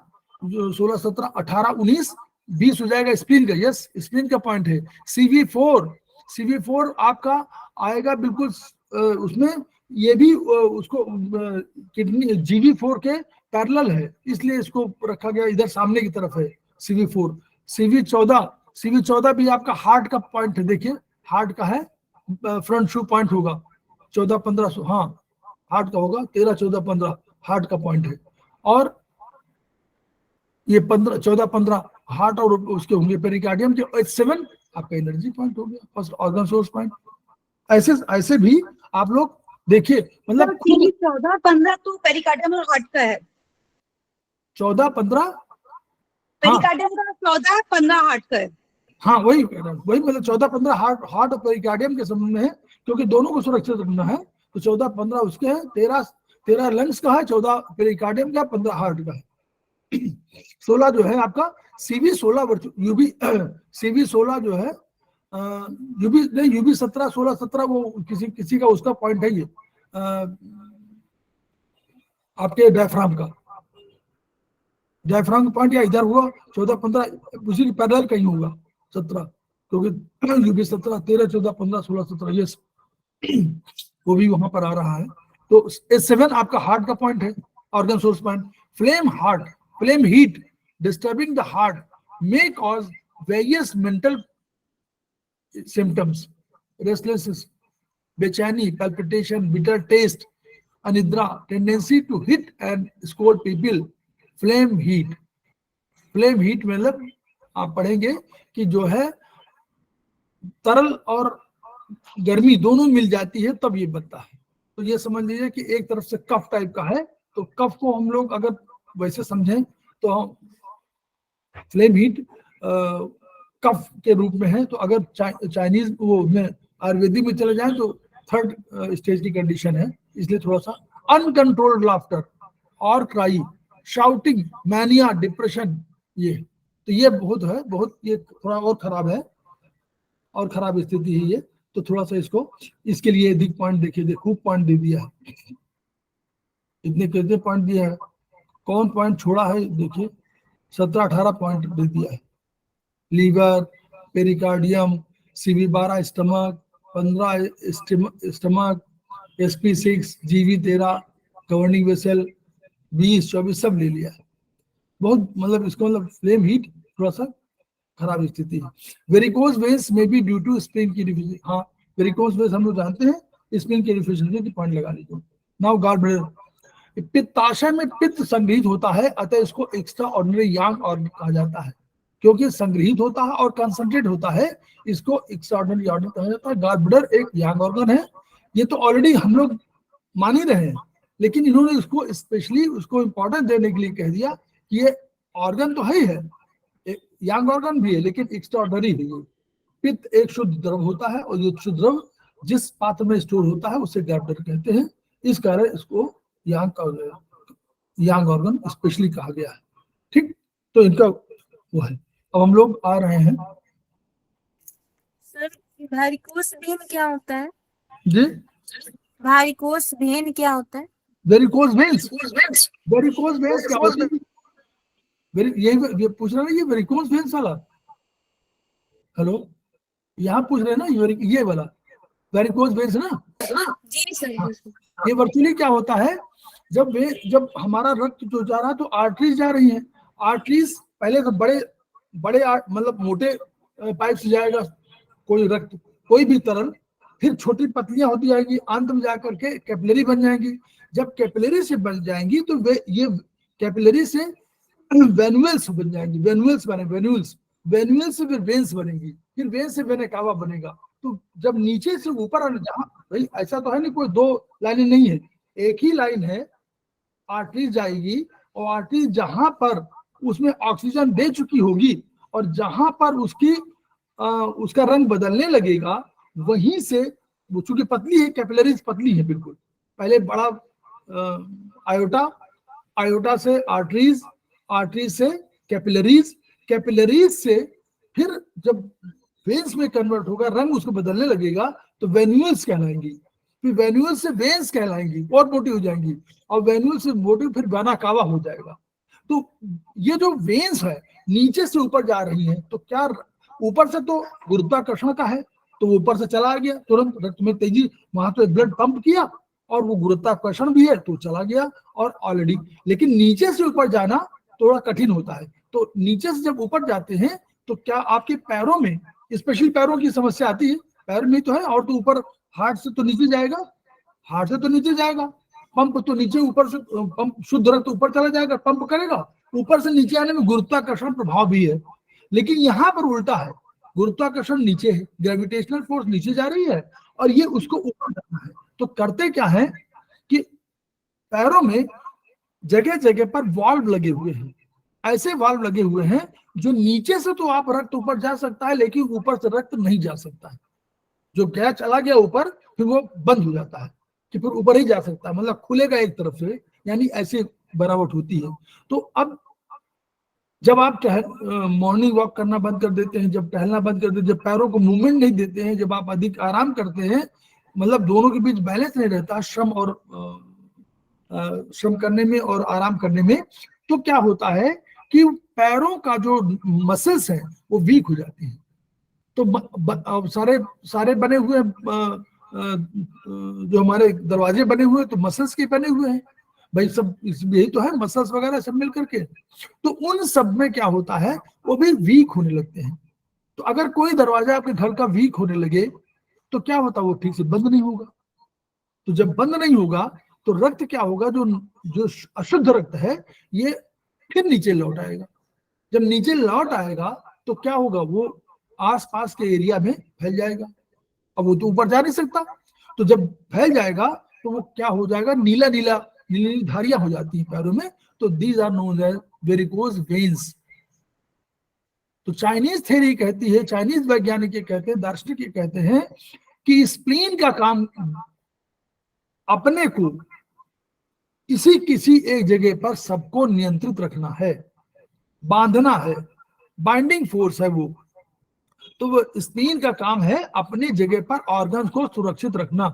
16 17 18 19 20 हो जाएगा स्प्लीन का, यस स्प्लीन का पॉइंट है। CV4 आपका आएगा बिल्कुल उसमें, ये भी उसको किडनी GB4 के पैरेलल है, इसलिए इसको रखा गया इधर सामने की तरफ है CV4। CV14 भी आपका हार्ट का पॉइंट है, देखिए हार्ट का है, फ्रंट शू पॉइंट होगा 14 15, हाँ हार्ट का होगा 13 14 15 हार्ट का पॉइंट है। और ये 15 14 15 हार्ट और उसके होंगे पेरिकार्डियम के। H7 आपका एनर्जी पॉइंट हो गया, फर्स्ट ऑर्गन सोर्स पॉइंट। ऐसे ऐसे भी आप लोग देखिए, मतलब CV14-15 तो पेरिकार्डियम और हार्ट का है। 14 15, हाँ पेरिकार्डियम का 14-15 हार्ट का है। हाँ वही कह रहा हूँ, वही मतलब 14 15 हार्ट और पेरिकार्डियम के संबंध में है, क्योंकि दोनों को सुरक्षित रखना है। तो 14 15 उसके है, 13 लंग्स का है, 14 पेरिकार्डियम का, 15 हार्ट का है। 16 जो है आपका CV16 CV16 जो है UV17 16 17 वो किसी का उसका पॉइंट है, ये आपके डायफ्राम का पॉइंट, या इधर हुआ 14 15 उसी के पैरेलल कहीं होगा 17, क्योंकि UV17 13 14 15 16 17 ये वो भी वहां पर आ रहा है। तो H7 आपका हार्ट का पॉइंट है, organ source point. Flame heat disturbing the heart may cause various mental symptoms, restlessness, बेचैनी, palpitation, bitter taste, अनिद्रा, tendency to hit and scold people, flame heat मतलब आप पढ़ेंगे कि जो है तरल और गर्मी दोनों मिल जाती है तब ये बनता है। तो ये समझ लीजिए कि एक तरफ से कफ टाइप का है तो कफ को हम लोग अगर वैसे समझें तो हम फ्लेम हीट कफ के रूप में है। तो अगर चाइनीज वो में आयुर्वेदिक में चले जाए तो थर्ड स्टेज की कंडीशन है। इसलिए थोड़ा सा अनकंट्रोल्ड लाफ्टर और क्राई, शाउटिंग, मैनिया, डिप्रेशन, ये बहुत है, बहुत ये थोड़ा और खराब है, और खराब स्थिति है ये। तो थोड़ा सा इसके लिए अधिक पॉइंट देखिए, खूब पॉइंट दे दिया है, इतने कितने पॉइंट दिया है, कौन पॉइंट छोड़ा है देखिए, 17-18 पॉइंट दे दिया है। Liver, pericardium, CV12 stomach, 15 stomach, SP6, GV13 governing vessel, 20-24 सब ले लिया है। बहुत मतलब इसको मतलब फ्लेम हीट थोड़ा सा खराब स्थिति है। वेरिकोज वेन्स में भी ड्यू टू स्प्रिंग की डिफिशियंसी, हाँ वेरिकोज वेन्स हम लोग जानते हैं स्प्रिंग की डिफिशियंसी की पॉइंट लगा लीजिए। नाउ गॉल ब्लैडर, पित्ताशय में पित्त संग्रहित होता है, अतः इसको एक्स्ट्रा ऑर्डिनरी यांग ऑर्गन कहा जाता है, क्योंकि संग्रहित होता है और कंसंट्रेट होता है, इसको एक्स्ट्रा ऑर्डिनरी ऑर्गन कहा जाता है। गॉल ब्लैडर एक यांग ऑर्गन है, ये तो ऑलरेडी हम लोग मान ही रहे हैं, लेकिन इन्होंने इसको स्पेशली उसको इंपॉर्टेंस देने के लिए कह दिया कि ये ऑर्गन तो है ही है, यांग ऑर्गन भी है, लेकिन एक्स्ट्राऑर्डिनरी है ये। पित्त एक शुद्ध द्रव होता है, और ये शुद्ध द्रव जिस पात्र में स्टोर होता है उसे गॉल ब्लैडर कहते हैं। इस कारण इसको यांग ऑर्गन स्पेशली कहा गया है। ठीक, तो इनका वो है। अब हम लोग आ रहे हैं सर, वैरिकोस वेन क्या होता है? जी, वैरिकोस वेन क्या होता है? वेरिकोज वेन्स, वेरिकोज वेन्स क्या होता है? ये पूछ रहा है ये वेरिकोज वेन्स वाला, हेलो यहाँ पूछ रहे हैं ना, ये वाला वेरिकोज वेन्स ना। जी सर। ये वर्चुअली क्या होता है, जब हमारा रक्त जो जा रहा है तो आर्टरीज जा रही हैं। आर्टरीज पहले तो बड़े बड़े मतलब मोटे पाइप से जाएगा कोई रक्त, कोई भी तरल, फिर छोटी पतलियां होती जाएंगी, अंत में जाकर के कैपिलरी बन जाएंगी। जब कैपिलरी से बन जाएंगी तो ये कैपिलरी से वेन्युल्स बन जाएंगी, वेन्युल्स से फिर वेन्स बनेंगी, फिर वेन्स से वेना कावा बनेगा। तो जब नीचे से ऊपर आने, जहां भाई ऐसा तो है नहीं कोई दो लाइनें नहीं है, एक ही लाइन है, आर्टरी जाएगी, और आर्टरी जहां पर उसमें ऑक्सीजन दे चुकी होगी और जहां पर उसका रंग बदलने लगेगा, वहीं से वो चूंकि पतली है, कैपिलरीज पतली है बिल्कुल, पहले बड़ा आयोटा से आर्टरीज, आर्टरीज से कैपिलरीज, कैपिलरीज से फिर जब वेन्स में कन्वर्ट होगा, रंग उसको बदलने लगेगा तो वेन्यूल्स कहलाएंगी, फिर वेन्यूल से वेन्स कहलाएंगी और मोटी हो जाएंगी, और वेन्यूल से मोटी फिर वेना कावा हो जाएगा। तो ये जो वेन्स है नीचे से ऊपर जा रही है, तो क्या ऊपर से तो गुरुत्वाकर्षण का है, तो ऊपर से चला गया तुरंत रक्त में तेजी, वहां तो ब्लड पंप किया और वो गुरुत्वाकर्षण भी है तो चला गया और ऑलरेडी। लेकिन नीचे से ऊपर जाना थोड़ा कठिन होता है, तो नीचे से जब ऊपर जाते हैं तो क्या आपके पैरों में, स्पेशली पैरों की समस्या आती है, पैर में तो है, और तो ऊपर हार्ट से तो नीचे जाएगा, हार्ट से तो नीचे जाएगा, पंप तो नीचे, ऊपर से पंप शुद्ध रक्त ऊपर चला जाएगा, पंप करेगा, ऊपर से नीचे आने में गुरुत्वाकर्षण प्रभाव भी है। लेकिन यहाँ पर उल्टा है, गुरुत्वाकर्षण नीचे है, ग्रेविटेशनल फोर्स नीचे जा रही है और ये उसको ऊपर जाना है। तो करते क्या है कि पैरों में जगह जगह पर वाल्व लगे हुए हैं, ऐसे वाल्व लगे हुए हैं जो नीचे से तो आप रक्त ऊपर जा सकता है, लेकिन ऊपर से रक्त नहीं जा सकता है। जो गया चला गया ऊपर, फिर वो बंद हो जाता है कि फिर ऊपर ही जा सकता है, मतलब खुलेगा एक तरफ से, यानी ऐसे बनावट होती है। तो अब जब आप मॉर्निंग वॉक करना बंद कर देते हैं, जब टहलना बंद कर देते हैं, जब पैरों को मूवमेंट नहीं देते हैं, जब आप अधिक आराम करते हैं, मतलब दोनों के बीच बैलेंस नहीं रहता श्रम करने में और आराम करने में, तो क्या होता है कि पैरों का जो मसल्स हैं वो वीक हो जाते हैं। तो सारे बने हुए जो हमारे दरवाजे बने हुए तो मसल्स के बने हुए हैं भाई, सब यही तो है, मसल्स वगैरह सब मिल करके। तो उन सब में क्या होता है, वो भी वीक होने लगते हैं। तो अगर कोई दरवाजा आपके घर का वीक होने लगे तो क्या होता है, वो ठीक से बंद नहीं होगा। तो जब बंद नहीं होगा तो रक्त क्या होगा, जो अशुद्ध रक्त है ये फिर नीचे लौट आएगा। जब नीचे लौट आएगा तो क्या होगा, वो आसपास के एरिया में फैल जाएगा। अब वो तो ऊपर जा नहीं सकता, तो जब फैल जाएगा तो वो क्या हो जाएगा, नीला नीला नीली नीली धारियां हो जाती हैं पैरों में, तो these are known as varicose veins. तो चाइनीज थ्योरी कहती है, चाइनीज वैज्ञानिक ये कहते हैं, दार्शनिक ये कहते हैं कि स्प्लीन का काम अपने को किसी किसी एक जगह पर सबको नियंत्रित रखना है, बांधना है, बाइंडिंग फोर्स है वो। तो वो स्प्लीन का काम है अपनी जगह पर ऑर्गन को सुरक्षित रखना,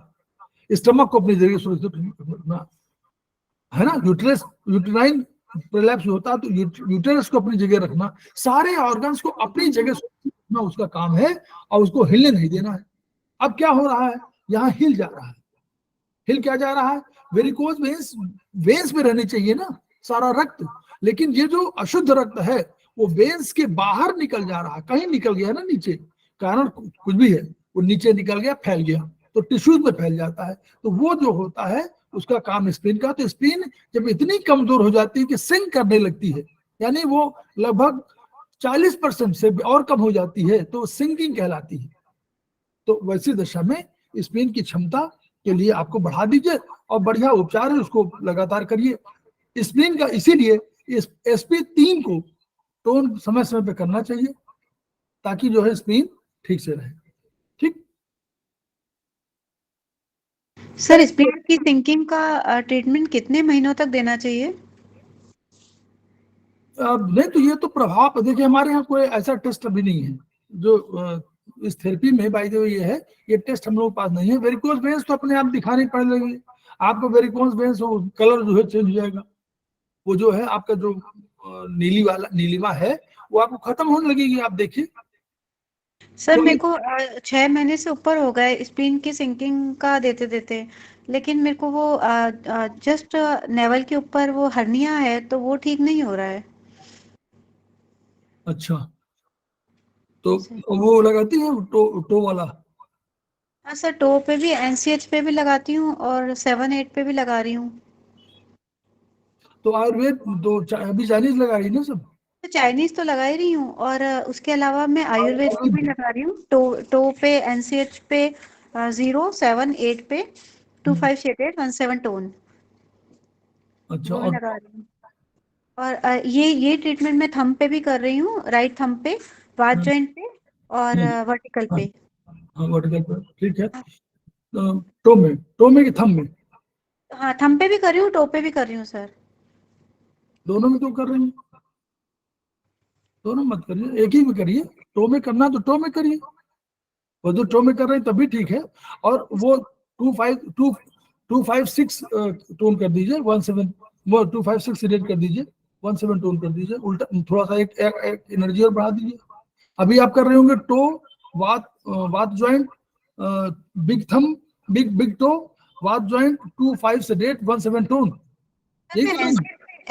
स्टमक को अपनी जगह सुरक्षित रखना, है ना। यूट्रस, यूट्राइन प्रोलैप्स होता है तो यूट्रस को अपनी जगह रखना, सारे ऑर्गन्स को अपनी जगह सुरक्षित रखना उसका काम है, और उसको हिलने नहीं देना है। अब क्या हो रहा है, यहाँ हिल जा रहा है। हिल क्या जा रहा है, वेरिकोज वेन्स, वेन्स में रहने चाहिए ना सारा रक्त, लेकिन ये जो अशुद्ध रक्त है वो वेन्स के बाहर निकल जा रहा है, कहीं निकल गया ना नीचे, कारण कुछ भी है, वो नीचे निकल गया, फैल गया, तो टिश्यूज में फैल जाता है। तो वो जो होता है उसका काम स्प्लीन का। तो स्प्लीन जब इतनी कमजोर हो जाती है कि सिंक करने लगती है, यानी वो लगभग 40% से और कम हो जाती है, तो सिंकिंग कहलाती है। तो वैसी दशा में स्प्लीन की क्षमता के लिए आपको बढ़ा दीजिए, और बढ़िया उपचार है उसको लगातार करिए स्प्लीन का। इसीलिए इस SP3 को टोन समय समय पे करना चाहिए, ताकि जो है स्प्लीन ठीक से रहे। ठीक सर, स्प्लीन की सिंकिंग का ट्रीटमेंट कितने महीनों तक देना चाहिए? नहीं तो ये तो प्रभाव, देखिए हमारे यहाँ कोई ऐसा टेस्ट अभी नहीं है जो इस थेरेपी में बाय द वे ये है, ये टेस्ट हम लोग पास नहीं है। वेरिकोज वेन्स तो अपने आप दिखाने पड़ लगेगी आपको, वेरिकोज वेन्स कलर जो है चेंज हो जाएगा, वो जो है आपका जो नीलिमा है वो आपको खत्म होने लगेगी, आप देखिए। सर तो मेरे को 6 महीने से ऊपर हो गए स्प्लीन की सिंकिंग का देते देते, लेकिन मेरे को वो जस्ट नेवल के ऊपर वो हर्निया है तो वो ठीक नहीं हो रहा है। अच्छा, तो वो लगाती है टो वाला? हाँ सर, टो पे भी, NCH पे भी लगाती हूँ और 7-8 पे भी लगा रही हूँ। तो आयुर्वेद तो अभी चाइनीज लगा रही है ना सब? तो चाइनीज तो लगा ही रही हूँ, और उसके अलावा मैं आयुर्वेद की भी लगा रही हूँ। टो पे, NCH पे 0, 7, 8 पे 2-5 शेडेड 1-7 टोन, अच्छा, वो भी और लगा रही हूँ। और ये ट्रीटमेंट मैं थंब पे भी कर रही हूँ, राइट थंब पे, वात जॉइंट पे और वर्टिकल पे। हाँ वर्टिकल पर, ठीक है। टो में कि थंब में? हाँ, थंब पे भी कर रही हूँ, टो पे भी कर रही हूँ सर। दोनों में क्यों कर रही हैं? दोनों मत करिए, एक ही में करिए। टो में करना तो टो में करिए, वो जो टो में कर रहे हैं तभी ठीक है। और वो 256 टोन कर दीजिए, 17, वो 256 रेट कर दीजिए, 17 टोन कर दीजिए, उल्टा थोड़ा सा एक एनर्जी और बढ़ा दीजिए। अभी आप कर रहे होंगे टो, वात जॉइंट, बिग थम, बिग टो, वात जॉइंट 25 से डेट 17 टोन, यही कर रही हैं?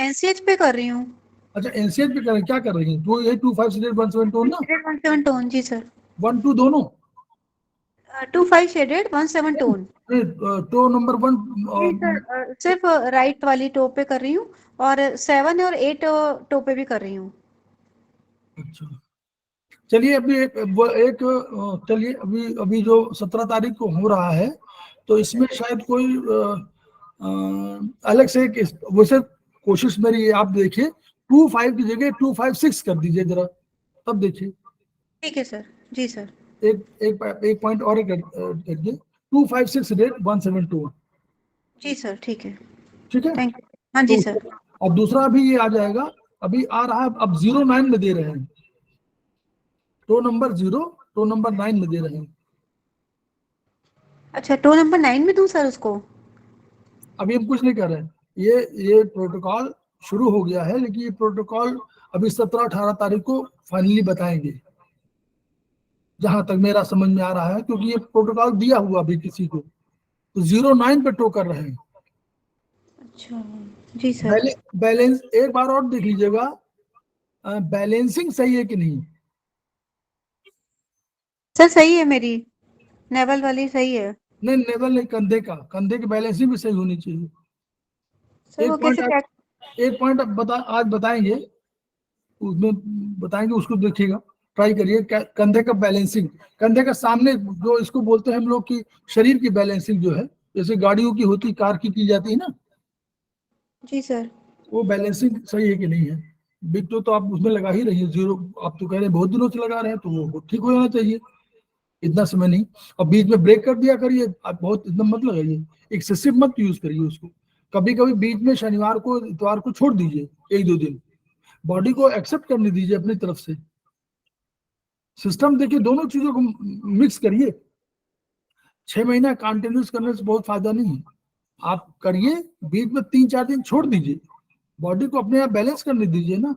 NCH पे कर रही हूँ। अच्छा NCH पे कर रहे हैं, क्या कर रही हैं? तो यही 25 से डेट 17 टोन ना, 1-7 टोन, जी सर। 1-2 दोनों? 2-5 शेडेड 1-7 टोन। टो नंबर 1 जी सर, सिर्फ राइट वाली टो पे कर रही हूँ, और 7 और 8 टो पे भी कर रही हूँ। अच्छा, चलिए अभी चलिए अभी अभी जो 17 तारीख को हो रहा है, तो इसमें शायद कोई अलग से वैसे कोशिश मेरी आप देखिए 25 की जगह 256 कर दीजिए जरा, तब देखिए। ठीक है सर, जी सर। एक पॉइंट और करिए, 256 रेट 172। जी सर, ठीक है। ठीक है, थैंक यू। हाँ जी सर। अब दूसरा भी ये आ जाएगा, अभी आ रहा है, अब 09 में दे रहे हैं, टो नंबर 0, टो नंबर 9 में दे रहे हैं। अच्छा, टो नंबर 9 में दूं सर उसको? अभी हम कुछ नहीं कर रहे हैं, ये प्रोटोकॉल शुरू हो गया है, लेकिन ये प्रोटोकॉल अभी 17-18 तारीख को फाइनली बताएंगे, जहां तक मेरा समझ में आ रहा है, क्योंकि ये प्रोटोकॉल दिया हुआ अभी किसी को, तो 09 पे टो कर रहे हैं। अच्छा, जी सर। बैलेंस एक बार और देख लीजिएगा, बैलेंसिंग सही है कि नहीं। सर सही है, मेरी नेवल वाली सही है। नहीं नेवल नहीं, कंधे की बैलेंसिंग भी सही होनी चाहिए। सर वो कैसे चेक? एक पॉइंट आज बताएंगे, उसमें बताएंगे, उसको देखिएगा, ट्राई करिए। कंधे का बैलेंसिंग, कंधे का सामने जो इसको बोलते हैं हम लोग की शरीर की बैलेंसिंग जो है, जैसे गाड़ियों की होती, कार की जाती है ना, जी सर। वो बैलेंसिंग सही है कि नहीं है। बिग तो आप उसमें लगा ही रही है 0, आप तो कह रहे हैं बहुत दिनों से लगा रहे हैं, तो वो ठीक हो जाना चाहिए, इतना समय नहीं। और बीच में ब्रेक कर दिया करिए, आप बहुत एकदम मत लगाइए, एक्सेसिव मत यूज करिए उसको। कभी कभी बीच में शनिवार को इतवार को छोड़ दीजिए 1-2 दिन, बॉडी को एक्सेप्ट करने दीजिए अपनी तरफ से। सिस्टम देखिए, दोनों चीजों को मिक्स करिए। 6 महीना कंटिन्यूस करने से बहुत फायदा नहीं है, आप करिए, बीच में 3-4 दिन छोड़ दीजिए, बॉडी को अपने आप बैलेंस करने दीजिए ना।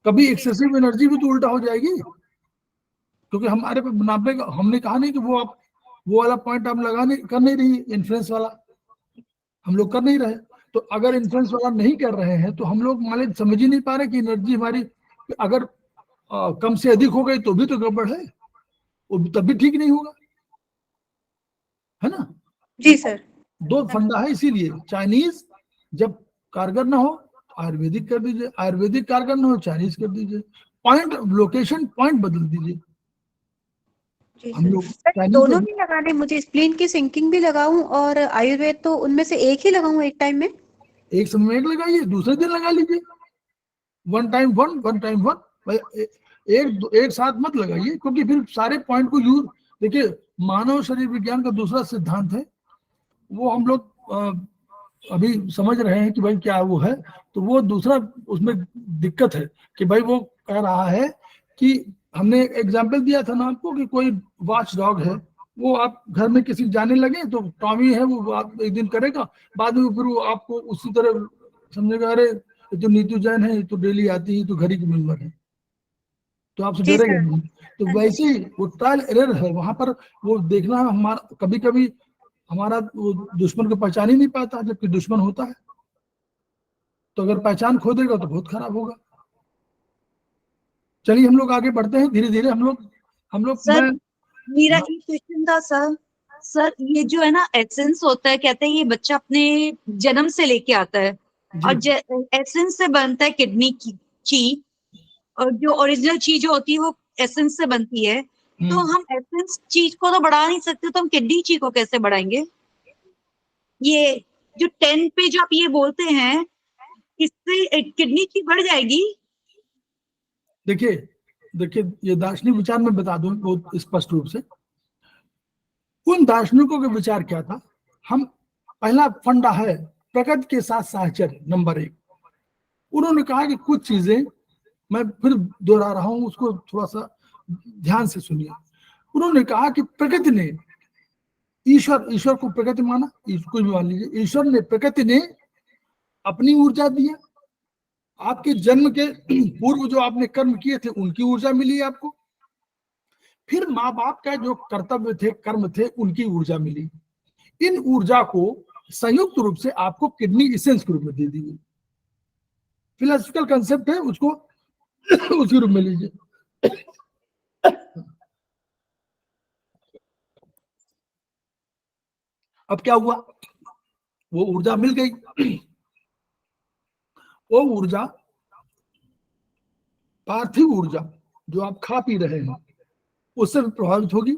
कभी एक्सेसिव एनर्जी भी तो उल्टा हो जाएगी, क्योंकि हमारे पे मुनाफे का हमने कहा नहीं कि वो आप वो वाला पॉइंट हम लगाने कर नहीं रही, इन्फ्लुएंस वाला हम लोग कर नहीं रहे। तो अगर इन्फ्लुएंस वाला नहीं कर रहे हैं तो हम लोग मान लीजिए समझ ही नहीं पा रहे कि एनर्जी हमारी अगर कम से अधिक हो गई तो भी तो गड़बड़ है, वो तब भी ठीक नहीं होगा, है ना। जी सर। 2 फंडा है, इसीलिए चाइनीज जब कारगर ना हो आयुर्वेदिक कर दीजिए, आयुर्वेदिक कारगर ना हो चाइनीज कर दीजिए, पॉइंट लोकेशन पॉइंट बदल दीजिए। जी हम सर। लोग सर चाइनीज दोनों भी लगाने, मुझे स्प्लीन की सिंकिंग भी लगाऊं और आयुर्वेद, तो उनमें से एक ही लगाऊं एक टाइम में? एक समय में एक लगाइए, दूसरे दिन लगा लीजिए, 1 टाइम 1 1 टाइम 1, एक साथ मत लगाइए, क्योंकि फिर सारे पॉइंट को यूज देखिए। मानव शरीर विज्ञान का दूसरा सिद्धांत है, वो हम लोग अभी समझ रहे हैं कि भाई क्या वो है, तो वो दूसरा उसमें दिक्कत है कि भाई वो कह रहा है कि हमने एग्जाम्पल दिया था ना आपको कि कोई वॉच डॉग है, वो आप घर में किसी जाने लगे तो टॉमी है वो आप एक दिन करेगा, बाद में फिर वो आपको उसी तरह समझेगा, अरे ये तो नीतू जैन है, ये तो डेली आती है, तो घर ही की मेंबर है, तो आपसे जी डरेगा सर। नहीं। तो वैसे ही वो ट्रायल एरर है वहां पर, वो देखना हमारा कभी कभी हमारा वो दुश्मन को पहचान ही नहीं पाता जबकि दुश्मन होता है, तो अगर पहचान खो देगा तो बहुत खराब होगा। चलिए हम लोग आगे बढ़ते हैं धीरे धीरे, हम लोग सर मैं मेरा एक क्वेश्चन था सर। सर ये जो है ना एसेंस होता है, कहते हैं ये बच्चा अपने जन्म से लेके आता है, और जी एसेंस से बनता है किडनी की ची, और जो ओरिजिनल चीज होती है वो एसेंस से बनती है। तो हम एसेंस चीज को तो बढ़ा नहीं सकते, तो हम किडनी चीज को कैसे बढ़ाएंगे? ये जो 10 पे जो आप ये बोलते हैं, इससे किडनी की बढ़ जाएगी? देखिए देखिए, ये दार्शनिक विचार मैं बता दूं बहुत स्पष्ट रूप से। उन दार्शनिकों का विचार क्या था, हम पहला फंडा है प्रकृति के साथ साहचर्य, नंबर 1। उन्होंने कहा कि कुछ चीजें, मैं फिर दोहरा रहा हूं उसको, थोड़ा सा ध्यान से सुनिए। उन्होंने कहा कि प्रकृति ने, ईश्वर को प्रकृति माना, कुछ भी मान लीजिए, ईश्वर ने, प्रकृति ने अपनी ऊर्जा दिया, आपके जन्म के पूर्व जो आपने कर्म किए थे उनकी ऊर्जा मिली आपको, फिर माँ बाप का जो कर्तव्य थे, कर्म थे, उनकी ऊर्जा मिली। इन ऊर्जा को संयुक्त रूप से आपको किडनी इसेंस के रूप में दे दी गई। फिलोसफिकल कंसेप्ट है, उसको उसी रूप में लीजिए। अब क्या हुआ, वो ऊर्जा मिल गई, वो ऊर्जा पार्थिव ऊर्जा जो आप खा पी रहे हैं उससे भी प्रभावित होगी।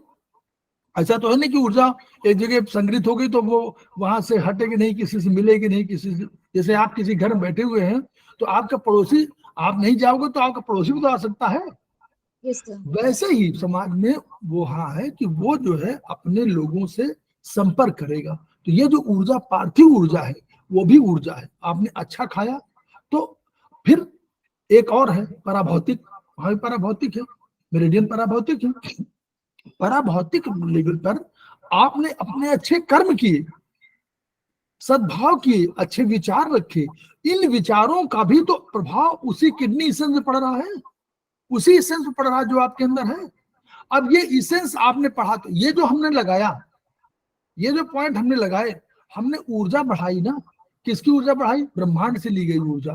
ऐसा तो है नहीं कि ऊर्जा एक जगह संग्रहित हो गई तो वो वहां से हटेगी नहीं, किसी से मिलेगी नहीं किसी से। जैसे आप किसी घर में बैठे हुए हैं तो आपका पड़ोसी, आप नहीं जाओगे तो आपका पड़ोसी भी तो आ सकता है। Yes sir. वैसे ही समाज में वो हाँ है कि वो जो है अपने लोगों से संपर्क करेगा। तो ये जो ऊर्जा पार्थिव ऊर्जा है वो भी ऊर्जा है। आपने अच्छा खाया तो फिर एक और है पराभौतिक, वहां भी पराभौतिक है, मेरिडियन पराभौतिक है। पराभौतिक लेवल पर आपने अपने अच्छे कर्म किए, सद्भाव किए, अच्छे विचार रखे, इन विचारों का भी तो प्रभाव उसी किडनी इसेंस में पड़ रहा है, उसी इसेंस में पड़ रहा है जो आपके अंदर है। अब ये इसेंस आपने पढ़ा, तो ये जो हमने लगाया, ये जो पॉइंट हमने लगाए, हमने ऊर्जा बढ़ाई ना। किसकी ऊर्जा बढ़ाई? ब्रह्मांड से ली गई ऊर्जा।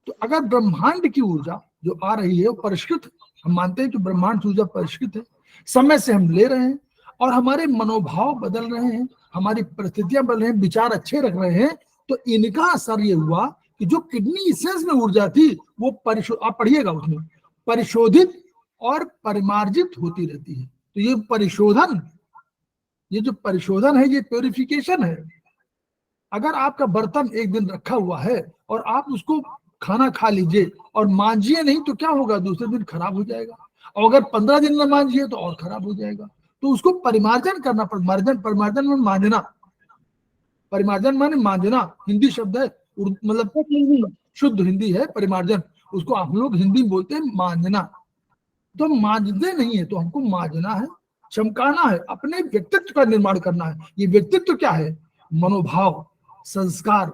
तो अगर ब्रह्मांड की ऊर्जा जो आ रही है वो परिष्कृत, हम मानते हैं कि ब्रह्मांड की ऊर्जा परिष्कृत है, समय से हम ले रहे हैं और हमारे मनोभाव बदल रहे हैं, हमारी परिस्थितियां बदल रही हैं, विचार अच्छे रख रहे हैं, तो इनका असर ये हुआ कि जो किडनी इसेंस में ऊर्जा थी वो आप पढ़िएगा उसमें परिशोधित और परिमार्जित होती रहती है। तो ये जो परिशोधन है ये प्योरिफिकेशन है। अगर आपका बर्तन एक दिन रखा हुआ है और आप उसको खाना खा लीजिए और मांजिए नहीं तो क्या होगा, दूसरे दिन खराब हो जाएगा। और अगर 15 दिन में मांजिए तो और खराब हो जाएगा। तो उसको परिमार्जन करना, परिमार्जन में मांजना, परिमार्जन माने मांजना, हिंदी शब्द है, मतलब शुद्ध हिंदी है परिमार्जन, उसको हम लोग हिंदी में बोलते हैं मांजना। तो मांजते नहीं है तो हमको मांजना है, चमकाना है, अपने व्यक्तित्व का निर्माण करना है। ये व्यक्तित्व क्या है, मनोभाव, संस्कार,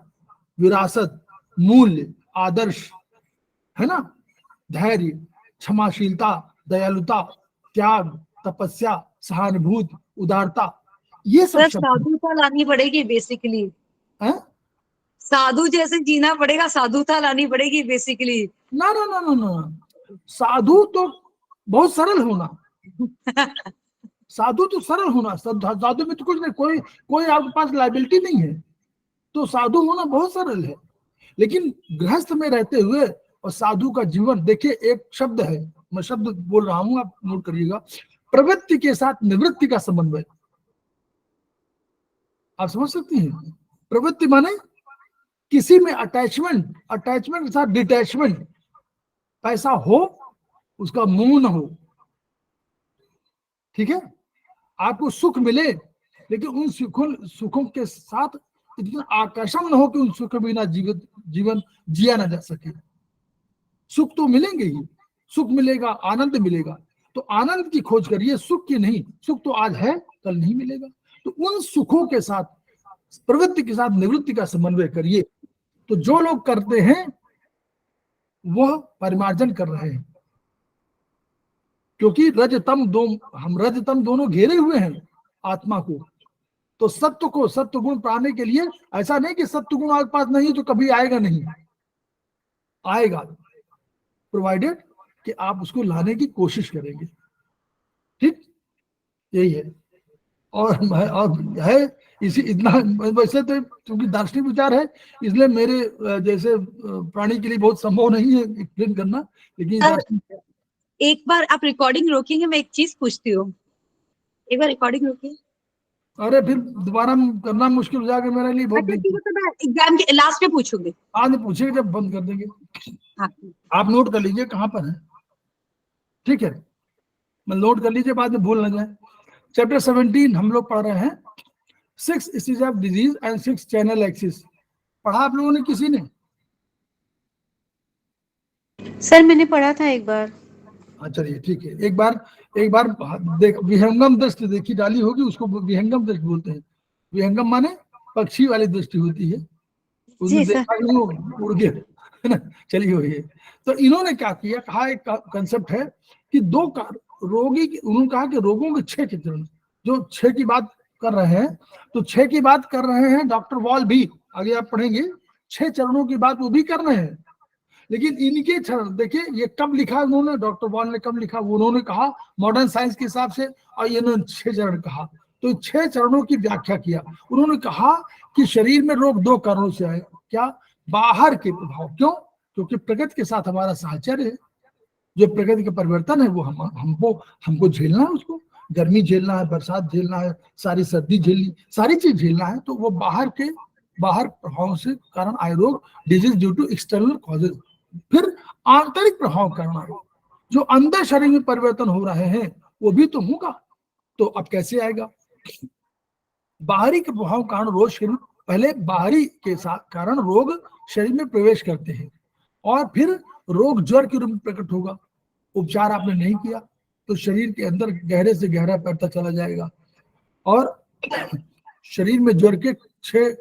विरासत, मूल्य, आदर्श, है ना, धैर्य, क्षमाशीलता, दयालुता, त्याग, तपस्या, सहानुभूति, उदारता, ये सब सर शब्द साधुता लानी पड़ेगी बेसिकली, हैं। साधु जैसे जीना पड़ेगा, साधुता लानी पड़ेगी बेसिकली। ना ना ना ना ना, साधु तो बहुत सरल होना, साधु तो सरल होना, साधु में तो कुछ नहीं, कोई आपके पास लाइबिलिटी नहीं है, तो साधु होना बहुत सरल है। लेकिन गृहस्थ में रहते हुए और साधु का जीवन, देखिए एक शब्द है, मैं शब्द बोल रहा हूं, आप नोट करिएगा, प्रवृत्ति के साथ निवृत्ति का समन्वय। आप समझ सकती हैं, प्रवृत्ति माने किसी में अटैचमेंट, अटैचमेंट के साथ डिटैचमेंट, पैसा हो उसका मोह न हो, ठीक है, आपको सुख मिले लेकिन उन सुखों के साथ इतना आकर्षण न हो कि उन सुख के बिना जीवन जिया ना जा सके। सुख तो मिलेंगे ही, सुख मिलेगा, आनंद मिलेगा, तो आनंद की खोज करिए, सुख की नहीं। सुख तो आज है कल नहीं मिलेगा, तो उन सुखों के साथ प्रवृत्ति के साथ निवृत्ति का समन्वय करिए। तो जो लोग करते हैं वह परिमार्जन कर रहे हैं, क्योंकि हम रजतम दोनों घेरे हुए हैं आत्मा को। तो सत्व को, सत्व गुण पाने के लिए ऐसा नहीं कि सत्व गुण आपके पास नहीं तो कभी आएगा नहीं, आएगा, प्रोवाइडेड कि आप उसको लाने की कोशिश करेंगे। ठीक, यही है। और है इसी इतना, वैसे तो क्योंकि दार्शनिक विचार है इसलिए मेरे जैसे प्राणी के लिए बहुत संभव नहीं है एक्सप्लेन करना, लेकिन एक बार आप रिकॉर्डिंग रोकेंगे, मैं एक चीज पूछती हूँ, एक बार रिकॉर्डिंग रोकिए। अरे फिर दोबारा करना मुश्किल हो जाएगा मेरे लिए बहुत। अच्छा ठीक है, तो मैं एग्जाम के लास्ट में पूछूंगी। आज पूछेंगे जब बंद कर देंगे। हाँ। आप नोट कर लीजिए कहाँ पर है, ठीक है, मैं नोट कर लीजिए, बाद में भूल ना जाए। चैप्टर 17 हम लोग पढ़ रहे हैं, 6 stage of disease and 6 channel axis. पढ़ा आप लोगों ने किसी ने? सर मैंने पढ़ा था एक बार। हाँ चलिए ठीक है, एक बार देख, विहंगम दृष्टि देखी डाली होगी, उसको विहंगम दृष्टि बोलते हैं। विहंगम माने पक्षी वाली दृष्टि होती है, उसमें देखा उड़ गया, है ना। चलिए वही है। तो इन्होंने क्या किया, कहा एक कंसेप्ट है कि उन्होंने कहा कि रोगों के 6 के चरण, जो 6 की बात कर रहे हैं, तो 6 की बात कर रहे हैं डॉक्टर वॉल भी, आगे आप पढ़ेंगे 6 चरणों की बात वो भी कर रहे हैं। लेकिन इनके चरण देखिए, ये कब लिखा उन्होंने, डॉक्टर वॉल ने कब लिखा, उन्होंने कहा मॉडर्न साइंस के हिसाब से, और इन्होंने 6 चरण कहा। तो 6 चरणों की व्याख्या किया। उन्होंने कहा कि शरीर में रोग 2 कारणों से आए, क्या, बाहर के प्रभाव, क्यों, क्योंकि प्रकृति के साथ हमारा साहचर्य है, जो प्रकृति का परिवर्तन है वो हमको झेलना है, उसको गर्मी झेलना है, बरसात झेलना है, सारी सर्दी झेलनी, सारी चीज झेलना है। तो वो बाहर प्रभाव से कारण आए रोग, disease due to external causes. फिर आंतरिक प्रभाव कारण आए, जो अंदर शरीर में परिवर्तन हो रहे हैं वो भी तो होगा। तो अब कैसे आएगा, बाहरी के प्रभाव कारण रोग शरीर, पहले बाहरी के कारण रोग शरीर में प्रवेश करते हैं और फिर रोग ज्वर के रूप में प्रकट होगा। उपचार आपने नहीं किया तो शरीर के अंदर गहरे से गहरा पैरता चला जाएगा। और शरीर में ज्वर के 6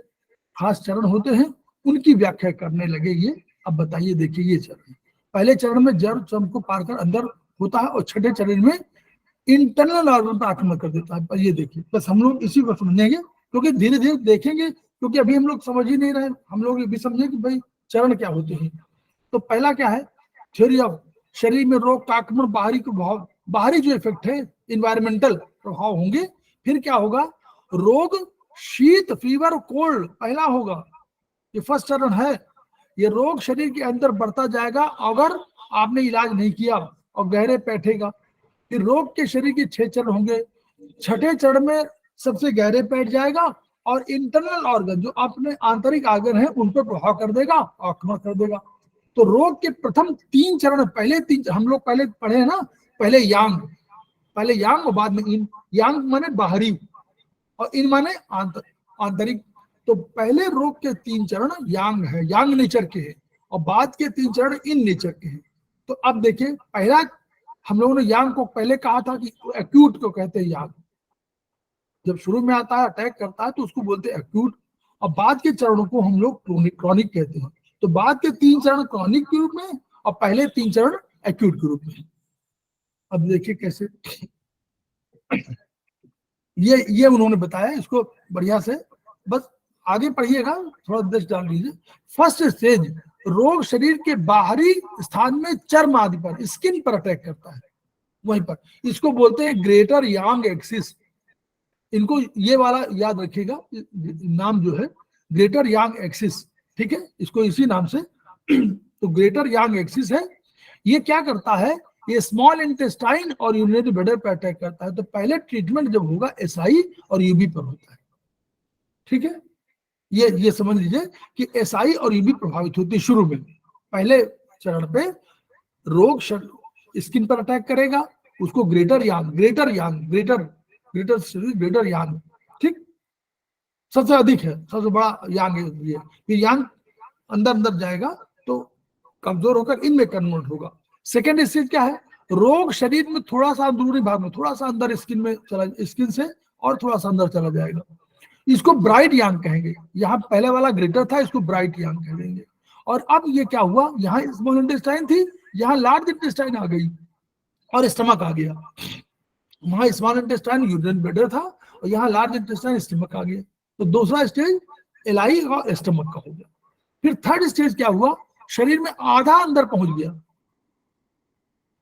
खास चरण होते हैं, उनकी व्याख्या करने लगे ये। अब बताइए, देखिए ये चरण, पहले चरण में ज्वर चर्म को पार कर अंदर होता है और 6ठे चरण में इंटरनल ऑर्गन पर आक्रमण कर देता है। पर ये देखिए, बस हम लोग इसी को समझेंगे क्योंकि धीरे धीरे देखेंगे, क्योंकि अभी हम लोग समझ ही नहीं रहे, हम लोग ये भी समझे कि भाई चरण क्या होते हैं। तो पहला क्या है, थ्योरी ऑफ शरीर में रोग का आक्रमण, बाहरी प्रभाव, बाहरी जो इफेक्ट है इन्वायरमेंटल प्रभाव होंगे। फिर क्या होगा, रोग, शीत, फीवर, कोल्ड पहला होगा, ये फर्स्ट चरण है। ये रोग शरीर के अंदर बढ़ता जाएगा अगर आपने इलाज नहीं किया और गहरे बैठेगा। फिर रोग के शरीर के 6 चरण होंगे, 6ठे चरण में सबसे गहरे बैठ जाएगा और इंटरनल ऑर्गन जो अपने आंतरिक ऑर्गन है उन पर प्रभाव कर देगा, आक्रमण कर देगा। तो रोग के प्रथम 3 चरण, पहले 3 हम लोग पहले पढ़े हैं ना, पहले यांग और बाद में इन। यांग माने बाहरी और इन माने आंतरिक। तो पहले रोग के 3 चरण यांग है, यांग नेचर के हैं, और बाद के 3 चरण इन नेचर के हैं। तो अब देखिए, पहला हम लोगों ने यांग को पहले कहा था कि एक्यूट को कहते हैं यांग। जब शुरू में आता है, अटैक करता है, तो उसको बोलते हैं एक्यूट, और बाद के चरणों को हम लोग क्रॉनिक कहते हैं। तो बाद के 3 चरण क्रॉनिक के रूप में और पहले 3 चरण एक्यूट के रूप में। अब देखिए कैसे ये उन्होंने बताया, इसको बढ़िया से बस आगे पढ़िएगा, थोड़ा दृष्टि डाल लीजिए। फर्स्ट स्टेज, रोग शरीर के बाहरी स्थान में चर्म आदि पर, स्किन पर अटैक करता है, वहीं पर। इसको बोलते हैं ग्रेटर यांग एक्सिस। इनको ये वाला याद रखिएगा, नाम जो है ग्रेटर यांग एक्सिस, ठीक है, इसको इसी नाम से। तो ग्रेटर यांग एक्सिस है, ये क्या करता है, ये स्मॉल इंटेस्टाइन और यूरिनरी ब्लैडर पर अटैक करता है। तो पहले ट्रीटमेंट जब होगा एसआई और यूबी पर होता है, ठीक है। ये समझ लीजिए कि एसआई और यूबी प्रभावित होती है शुरू में। पहले चरण पे रोग स्किन पर अटैक करेगा, उसको ग्रेटर यांग, ठीक, सबसे अधिक है, सबसे बड़ा यांग है ये। फिर यांग अंदर जाएगा तो कमजोर होकर इनमें कन्वर्ट होगा। सेकेंड स्टेज क्या है, रोग शरीर में थोड़ा सा अंदरूनी भाग में, थोड़ा सा अंदर स्किन से और थोड़ा सा अंदर चला जाएगा। इसको ब्राइट यांग कहेंगे। यहाँ पहले वाला ग्रेटर था, इसको ब्राइट यांग कहेंगे। और अब ये क्या हुआ, यहाँ स्मॉल इंटेस्टाइन थी, यहाँ लार्ज इंटेस्टाइन आ गई और स्टमक आ गया। वहां स्मॉल इंटेस्टाइन यूरिनरी ब्लैडर था और यहाँ लार्ज इंटेस्टाइन स्टमक आ गया। तो दूसरा स्टेज एलाई और स्टमक का हो गया। फिर थर्ड स्टेज क्या हुआ, शरीर में आधा अंदर पहुंच गया,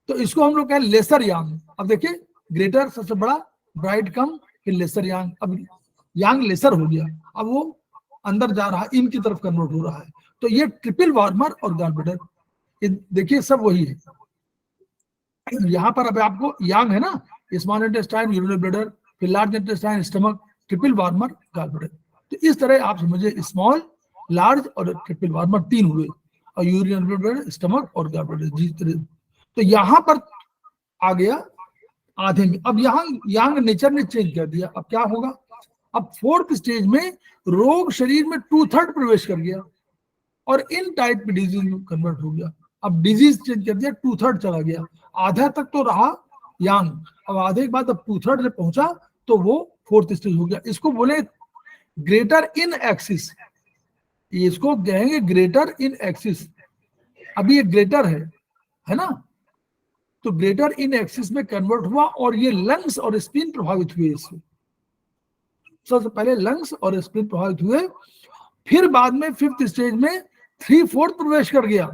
तो इसको हम लोग कहें लेसर यांग। अब देखिए, ग्रेटर सबसे बड़ा, ब्राइट कम, फिर लेसर यांग। अब यांग लेसर हो गया, अब वो अंदर जा रहा है, इनकी तरफ कन्वर्ट हो रहा है। तो ये ट्रिपल वार्मर और गॉल ब्लैडर, ये देखिए सब वही है। यहाँ पर अब आपको यांग है ना, स्मॉल इंटेस्टाइन यूरिनरी ब्लैडर, फिर large intestine stomach, triple warmer, gall bladder. तो इस तरह आप समझिए, स्मॉल, लार्ज और ट्रिपल वार्मर 3 हुए, और यूरिनरी ब्लैडर, स्टमक और गॉल ब्लैडर, जिस तरह। तो यहां पर आ गया आधे में। अब यहाँ यांग नेचर ने चेंज कर दिया। अब क्या होगा, अब फोर्थ स्टेज में रोग शरीर में 2/3 प्रवेश कर गया और इन टाइप की डिजीज में कन्वर्ट हो गया। अब डिजीज चेंज कर दिया, 2/3 चला गया, आधा तक तो रहा यांग, अब आधे के बाद अब 2/3 से पहुंचा तो वो फोर्थ स्टेज हो गया। इसको बोले ग्रेटर इन एक्सिस, इसको कहेंगे ग्रेटर इन एक्सिस। अभी ये ग्रेटर है ना, तो ग्रेटर इन एक्सिस में कन्वर्ट हुआ और ये लंग्स और स्प्लीन प्रभावित हुए। इससे सबसे पहले लंग्स और स्प्लीन प्रभावित हुए, फिर बाद में 5th स्टेज में 3/4 प्रवेश कर गया।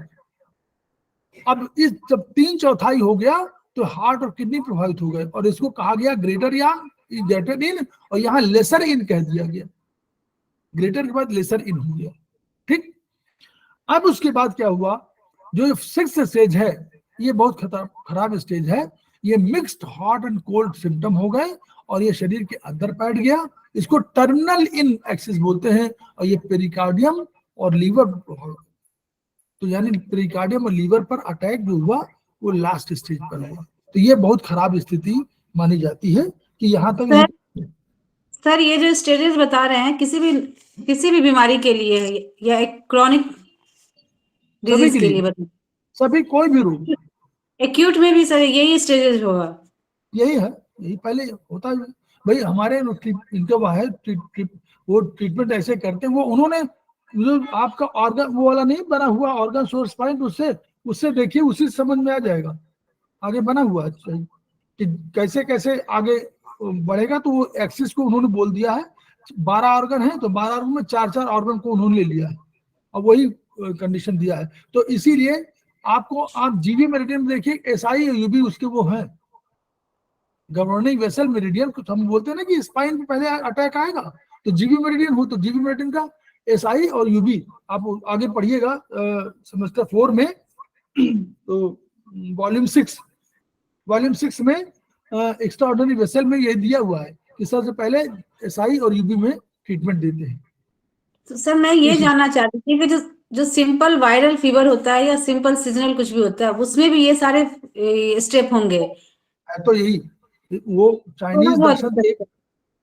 अब इस जब 3/4 हो गया तो हार्ट और किडनी प्रभावित हो गए, और इसको कहा गया ग्रेटर यांग, ग्रेटर इन, और यहाँ लेसर इन कह दिया गया। ग्रेटर के बाद लेसर इन हो गया, ठीक। अब उसके बाद क्या हुआ, जो 6th स्टेज है, ये बहुत खराब स्टेज है। ये mixed hot and cold symptom हो गए और ये शरीर के अंदर बैठ गया। इसको टर्मिनल इन एक्सिस बोलते हैं, और ये पेरिकार्डियम और लीवर, तो यानी पेरिकार्डियम और लीवर पर अटैक जो हुआ वो लास्ट स्टेज पर हुआ। तो ये बहुत खराब स्थिति मानी जाती है कि यहाँ तक। सर ये जो स्टेजेस बता रहे हैं किसी भी बीमारी के लिए है या एक क्रॉनिक डिजीज के लिए बता, सभी कोई भी रोग, एक्यूट में भी सर यही स्टेजेस होगा? यही है, यही पहले होता है भाई। हमारे इनका वो ट्रीटमेंट ऐसे करते हैं, वो उन्होंने जो आपका ऑर्गन वो वाला नहीं बना हुआ ऑर्गन सोर्स पॉइंट, उससे देखिए, उसी समझ में आ जाएगा। आगे बना हुआ है कि कैसे कैसे आगे बढ़ेगा। तो वो एक्सिस को उन्होंने बोल दिया है, 12 ऑर्गन है तो 12 ऑर्गन में 4-4 ऑर्गन को उन्होंने ले लिया है और वही कंडीशन दिया है। तो इसीलिए आपको, आप जीवी मेरिडियन में देखिए, एसआई और यूबी उसके वो हैं, गवर्निंग वेसल मेरिडियन। कुछ हम बोलते हैं ना कि स्पाइन पे पहले अटैक आएगा, तो जीवी मेरिडियन हो, तो जीवी मेरिडियन का एसआई और यूबी आप आगे पढ़िएगा सेमेस्टर 4 में। तो वॉल्यूम 6 में एक्स्ट्राऑर्डिनरी वेसल में ये दिया हुआ है कि सबसे पहले एसआई और यूबी में ट्रीटमेंट देते हैं। तो सर मैं ये जानना चाहती थी कि जो जो सिंपल वायरल फीवर होता है या सिंपल सीजनल कुछ भी होता है, उसमें भी ये सारे स्टेप होंगे? तो यही वो थोड़ा बहुत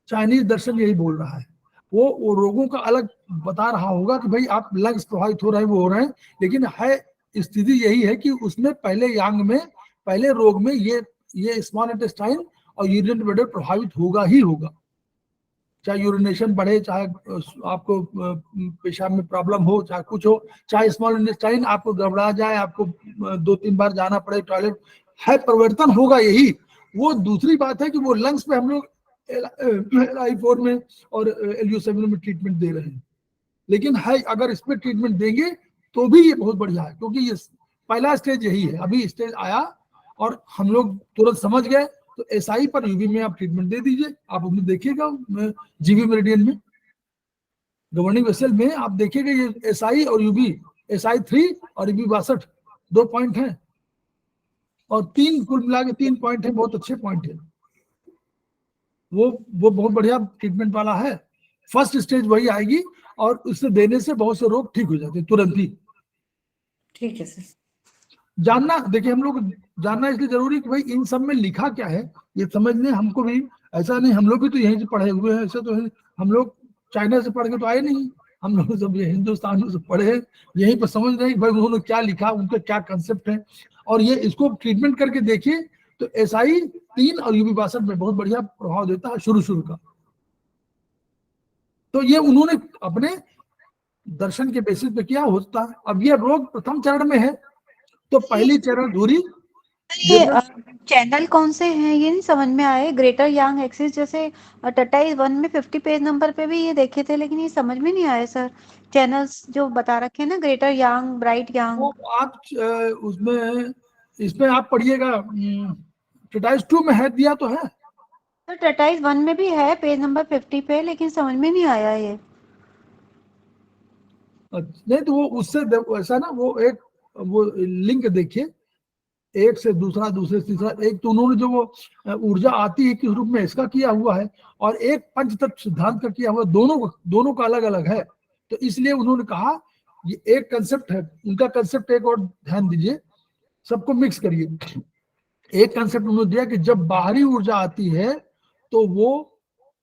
चाइनीज दर्शन यही बोल रहा है। वो रोगों का अलग बता रहा होगा कि भाई आप लंग्स प्रभावित हो रहे हैं, वो हो रहे हैं, लेकिन है स्थिति यही है कि उसमें पहले यांग में, पहले रोग में ये स्मॉल इंटेस्टाइन और यूरिनरी ब्लैडर प्रभावित होगा ही होगा। चाहे यूरिनेशन बढ़े, चाहे आपको पेशाब में प्रॉब्लम हो, चाहे कुछ हो, चाहे स्मॉल इंटेस्टाइन आपको गड़बड़ा जाए, आपको 2-3 बार जाना पड़े टॉयलेट, है परिवर्तन होगा यही। वो दूसरी बात है कि वो लंग्स पे हम लोग LI4 में और LU7 में ट्रीटमेंट दे रहे हैं, लेकिन है अगर इस पे ट्रीटमेंट देंगे तो भी ये बहुत बढ़िया है, क्योंकि ये पहला स्टेज यही है। अभी स्टेज आया और हम लोग तुरंत समझ गए, तो SI पर UV में आप ट्रीटमेंट दे दीजिए। आप अपने देखिएगा GV मेरिडियन में, गवर्निंग वेसल में आप देखिएगा ये SI और UV, SI3 और UV 62 2 पॉइंट हैं, और 3 कुल मिला के 3 पॉइंट है, बहुत अच्छे पॉइंट है। वो बहुत बढ़िया ट्रीटमेंट वाला है। फर्स्ट स्टेज वही आएगी और उससे देने से बहुत से रोग ठीक हो जाते हैं तुरंत ही। ठीक है सर। जानना, देखिए हम लोग जानना इसलिए जरूरी कि भाई इन सब में लिखा क्या है ये समझने हमको भी, ऐसा नहीं हम लोग भी तो यहीं से पढ़े हुए हैं, ऐसे तो हम लोग चाइना से पढ़ के तो आए नहीं, हम लोग सब ये हिंदुस्तान में से पढ़े हैं, यहीं पर समझ रहे हैं भाई उन्होंने क्या लिखा, उनका क्या कंसेप्ट है। और ये इसको ट्रीटमेंट करके देखिए तो SI3 और UV 62 में बहुत बढ़िया प्रभाव देता है शुरू का। तो ये उन्होंने अपने दर्शन के बेसिस पे किया होता है। अब ये रोग प्रथम चरण में है, तो पहली चरण धुरी। ये चैनल कौन से हैं ये नहीं समझ में आए। ग्रेटर यांग एक्सिस जैसे टटाई 1 में 50 पेज नंबर पे भी ये देखे थे, लेकिन ये समझ में नहीं आए सर। चैनल्स जो बता रखे हैं ना, ग्रेटर यांग, ब्राइट यांग, वो आप उसमें इसमें आप पढ़िएगा, टटाइस 2 में है, दिया तो है सर। टटाई 1 में भी है पेज नंबर 50 पे, लेकिन समझ में नहीं आया ये। नहीं तो वो उससे ऐसा ना, वो लिंक देखिए, एक से दूसरा, दूसरे से तीसरा। एक तो उन्होंने जो वो ऊर्जा आती है किस रूप में, इसका किया हुआ है, और एक पंचतत्व सिद्धांत का किया हुआ, दोनों का अलग अलग है। तो इसलिए उन्होंने कहा ये एक कंसेप्ट है, उनका कंसेप्ट एक और ध्यान दीजिए, सबको मिक्स करिए। एक कंसेप्ट उन्होंने दिया कि जब बाहरी ऊर्जा आती है तो वो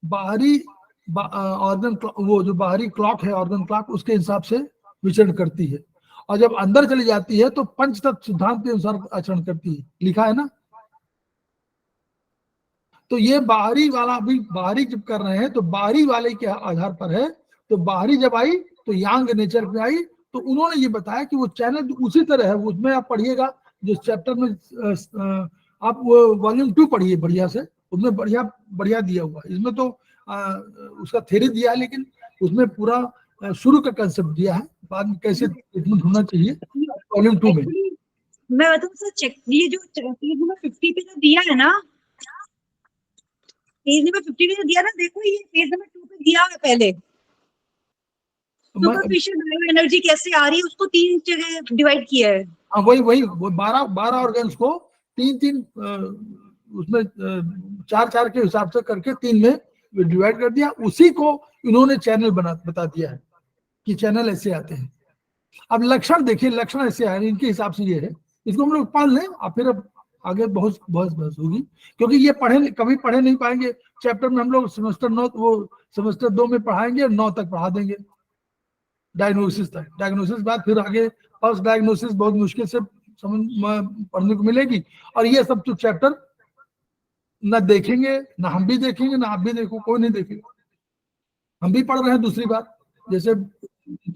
बाहरी ऑर्गन, वो जो बाहरी क्लॉक है ऑर्गन क्लॉक, उसके हिसाब से विचरण करती है, और जब अंदर चली जाती है तो पंचतत्व सिद्धांत के अनुसार आचरण करती है, लिखा है ना। तो ये बाहरी वाला भी, बाहरी जब कर रहे हैं तो बाहरी वाले के आधार पर है। तो बाहरी जब आई तो यांग नेचर पे आई, तो उन्होंने ये बताया कि वो चैनल उसी तरह है। उसमें आप पढ़िएगा जिस चैप्टर में, आप वो वॉल्यूम 2 पढ़िए बढ़िया से, उसमें बढ़िया दिया हुआ है। इसमें तो उसका थ्योरी दिया है, लेकिन उसमें पूरा शुरू का कंसेप्ट दिया है, बाद में कैसे ट्रीटमेंट होना चाहिए वॉल्यूम 2 में। मैं बताऊं सर, चेक ये जो पेज नंबर 50 पे जो दिया है ना, पेज नंबर 50 पे जो दिया ना, देखो ये पेज नंबर 2 पे दिया है पहले, सुपरफिशियल बायो एनर्जी कैसे आ रही है उसको 3 जगह डिवाइड किया है। हाँ वही 12 ऑर्गन्स को 3 उसमें 4 के हिसाब से करके 3 में डिवाइड कर दिया। उसी को इन्होंने चैनल बता दिया है कि चैनल ऐसे आते हैं। अब लक्षण देखिए, लक्षण ऐसे है, इनके हिसाब से ये है, इसको हम लोग पढ़ लें और फिर अब आगे बहुत बहस होगी, क्योंकि ये कभी पढ़े नहीं पाएंगे। चैप्टर में हम लोग सेमेस्टर 2 में पढ़ाएंगे और 9 तक पढ़ा देंगे, डायग्नोसिस तक। डायग्नोसिस बाद फिर आगे फर्स्ट डायग्नोसिस बहुत मुश्किल से पढ़ने को मिलेगी, और ये सब तो चैप्टर ना देखेंगे, ना हम भी देखेंगे, ना आप भी देखो, कोई नहीं देखेगा। हम भी पढ़ रहे हैं दूसरी बार, जैसे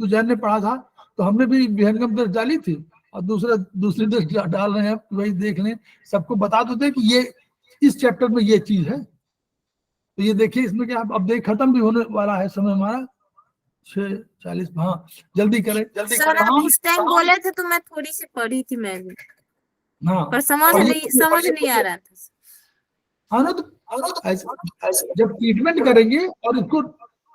जैन ने पढ़ा था तो हमने भी विहंगम दर्श डाली थी, और दूसरी दर्श डाल रहे हैं, वही देख लें। सबको बता दो दे कि ये इस चैप्टर में ये चीज है, तो ये देखिए इसमें क्या। अब देख खत्म भी होने वाला है समय हमारा, 6:40। हाँ जल्दी करें। सर आप उस टाइम बोले थे तो मैं थोड़ी सी पढ़ी थी मैं भी, हाँ पर समझ नहीं आ रहा था। हाँ ना, तो जब ट्रीटमेंट करेंगे और इसको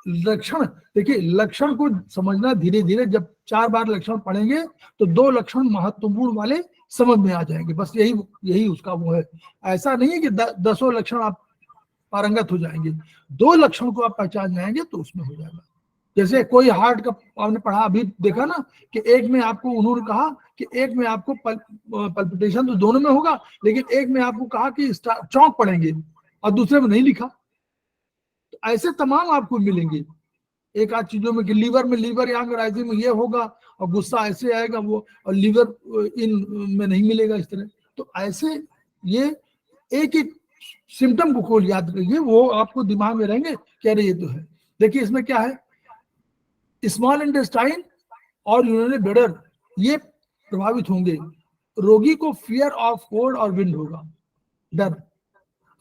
लक्षण देखिए, लक्षण को समझना धीरे धीरे, जब 4 बार लक्षण पढ़ेंगे तो 2 लक्षण महत्वपूर्ण वाले समझ में आ जाएंगे, बस यही उसका वो है। ऐसा नहीं है कि 10 लक्षण आप पारंगत हो जाएंगे। 2 लक्षण को आप पहचान जाएंगे तो उसमें हो जाएगा। जैसे कोई हार्ट का आपने पढ़ा, अभी देखा ना कि एक में आपको उन्होंने कहा कि एक में आपको पल्पिटेशन तो दोनों में होगा, लेकिन एक में आपको कहा कि चौंक पड़ेंगे और दूसरे में नहीं लिखा। तो ऐसे तमाम आपको मिलेंगे एक आध चीजों में कि लीवर में लीवर यांग राइजिंग में ये होगा और गुस्सा ऐसे आएगा वो, और लीवर इन में नहीं मिलेगा इस तरह। तो ऐसे ये एक एक सिम्टम को याद करिए, वो आपको दिमाग में रहेंगे कि अरे ये तो है। देखिए इसमें क्या है, स्मॉल इंटेस्टाइन और यूरिनरी ब्लैडर ये प्रभावित होंगे। रोगी को फियर ऑफ कोल्ड और विंड होगा, डर।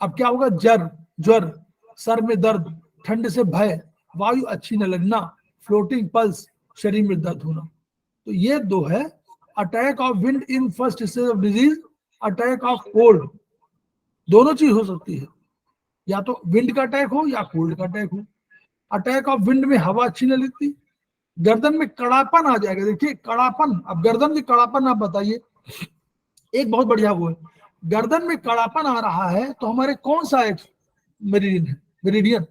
अब क्या होगा, ज्वर, सर में दर्द, ठंड से भय, वायु अच्छी न लगना, फ्लोटिंग पल्स, शरीर में दर्द होना। तो ये 2 है, attack of wind in first stage of disease, attack of cold. दोनों चीज हो सकती है, या तो विंड का अटैक हो या कोल्ड का अटैक हो। अटैक ऑफ विंड में हवा अच्छी न लगती, गर्दन में कड़ापन आ जाएगा। देखिए कड़ापन, अब गर्दन में कड़ापन आप बताइए, एक बहुत बढ़िया वो है, गर्दन में कड़ापन आ रहा है तो हमारे कौन सा एक मेरिडियन है, मेरिडियन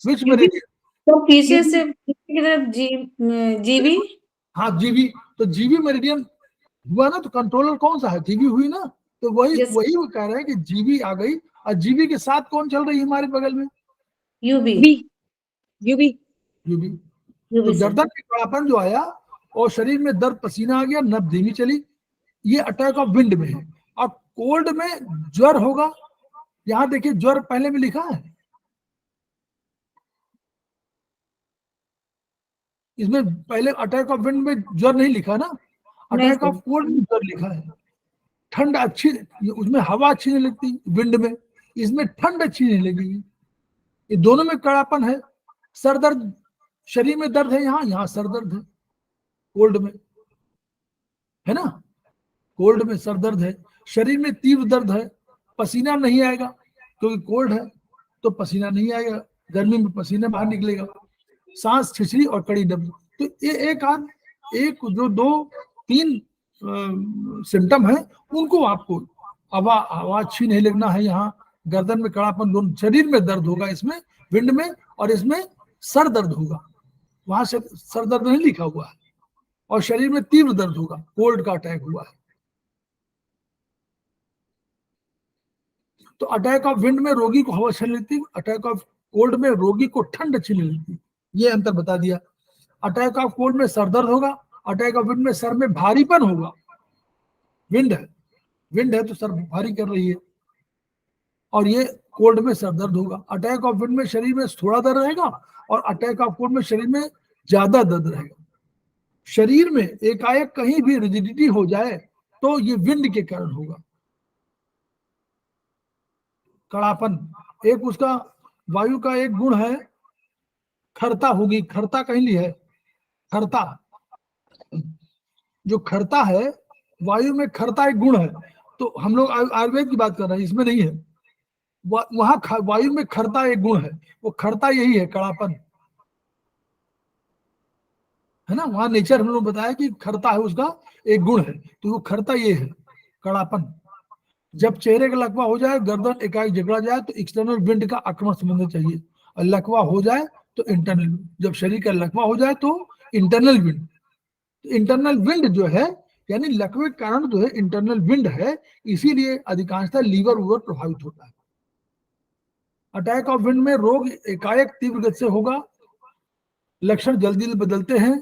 विच मेरिडियन? तो पीछे से पीछे की तरफ जीबी। हाँ जीबी, तो जीबी मेरिडियन हुआ ना, तो कंट्रोलर कौन सा है, जीबी हुई ना। तो वही Yes. वही वो कह रहे हैं कि जीबी आ गई, और जीबी के साथ कौन चल रही है हमारे बगल में, यूबी। UV UV. तो गर्दन में कड़ापन जो आया और शरीर में दर्द, पसीना आ गया, नब्ज धीमी चली, ये अटैक ऑफ विंड में है। और कोल्ड में ज्वर होगा, यहां देखिए ज्वर पहले में लिखा है, इसमें पहले अटैक ऑफ विंड में ज्वर नहीं लिखा ना, अटैक ऑफ कोल्ड में ज्वर लिखा है। ठंड अच्छी, उसमें हवा अच्छी नहीं लगती विंड में, इसमें ठंड अच्छी नहीं लगेगी। ये दोनों में कड़ापन है। सर दर्द, शरीर में दर्द है, यहाँ सर दर्द है कोल्ड में, है ना, कोल्ड में सर दर्द है। शरीर में तीव्र दर्द है, पसीना नहीं आएगा क्योंकि कोल्ड है, तो पसीना नहीं आएगा, गर्मी में पसीना बाहर निकलेगा। सांस छिछली और कड़ी दर्द। तो ये एक जो 2-3 सिम्टम है, उनको आपको हवा अच्छी नहीं लगना है, यहाँ गर्दन में कड़ापन, दोनों शरीर में दर्द होगा, इसमें विंड में, और इसमें सर दर्द होगा, वहां से सर दर्द नहीं लिखा हुआ है, और शरीर में तीव्र दर्द होगा, कोल्ड का अटैक हुआ है। तो अटैक ऑफ विंड में रोगी को हवा अच्छी लगती, अटैक ऑफ कोल्ड में रोगी को ठंड अच्छी नहीं लगती, ये अंतर बता दिया। अटैक ऑफ कोल्ड में सर दर्द होगा, अटैक ऑफ विंड में सर में भारीपन होगा, विंड है तो सर भारी कर रही है, और ये कोल्ड में सर दर्द होगा। अटैक ऑफ विंड में शरीर में थोड़ा दर्द रहेगा, और अटैक ऑफ कोल्ड में शरीर में ज्यादा दर्द रहेगा। शरीर में एकाएक कहीं भी रिजिडिटी हो जाए तो ये विंड के कारण होगा, कड़ापन। एक उसका वायु का एक गुण है, खरता होगी, खरता कहीं ली है, खरता, जो खरता है वायु में, खरता एक गुण है। तो हम लोग आयुर्वेद की बात कर रहे हैं, इसमें नहीं है। वहां वायु में खरता एक गुण है, वो खरता यही है, कड़ापन, है ना। वहां नेचर हम लोग बताया कि खरता है, उसका एक गुण है, तो वो खरता ये है, कड़ापन। जब चेहरे का लकवा हो जाए, गर्दन एकाएक जकड़ा जाए, तो एक्सटर्नल विंड का आक्रमण समझना चाहिए, और लकवा हो जाए तो इंटरनल विंड। जब शरीर का लकवा हो जाए तो इंटरनल विंड। इंटरनल विंड जो है, यानी लकवे के कारण जो है इंटरनल विंड है, इसीलिए अधिकांशतः लीवर वूवर प्रभावित होता है। अटैक ऑफ विंड में रोग एकाएक तीव्र गति से होगा, लक्षण जल्दी बदलते हैं,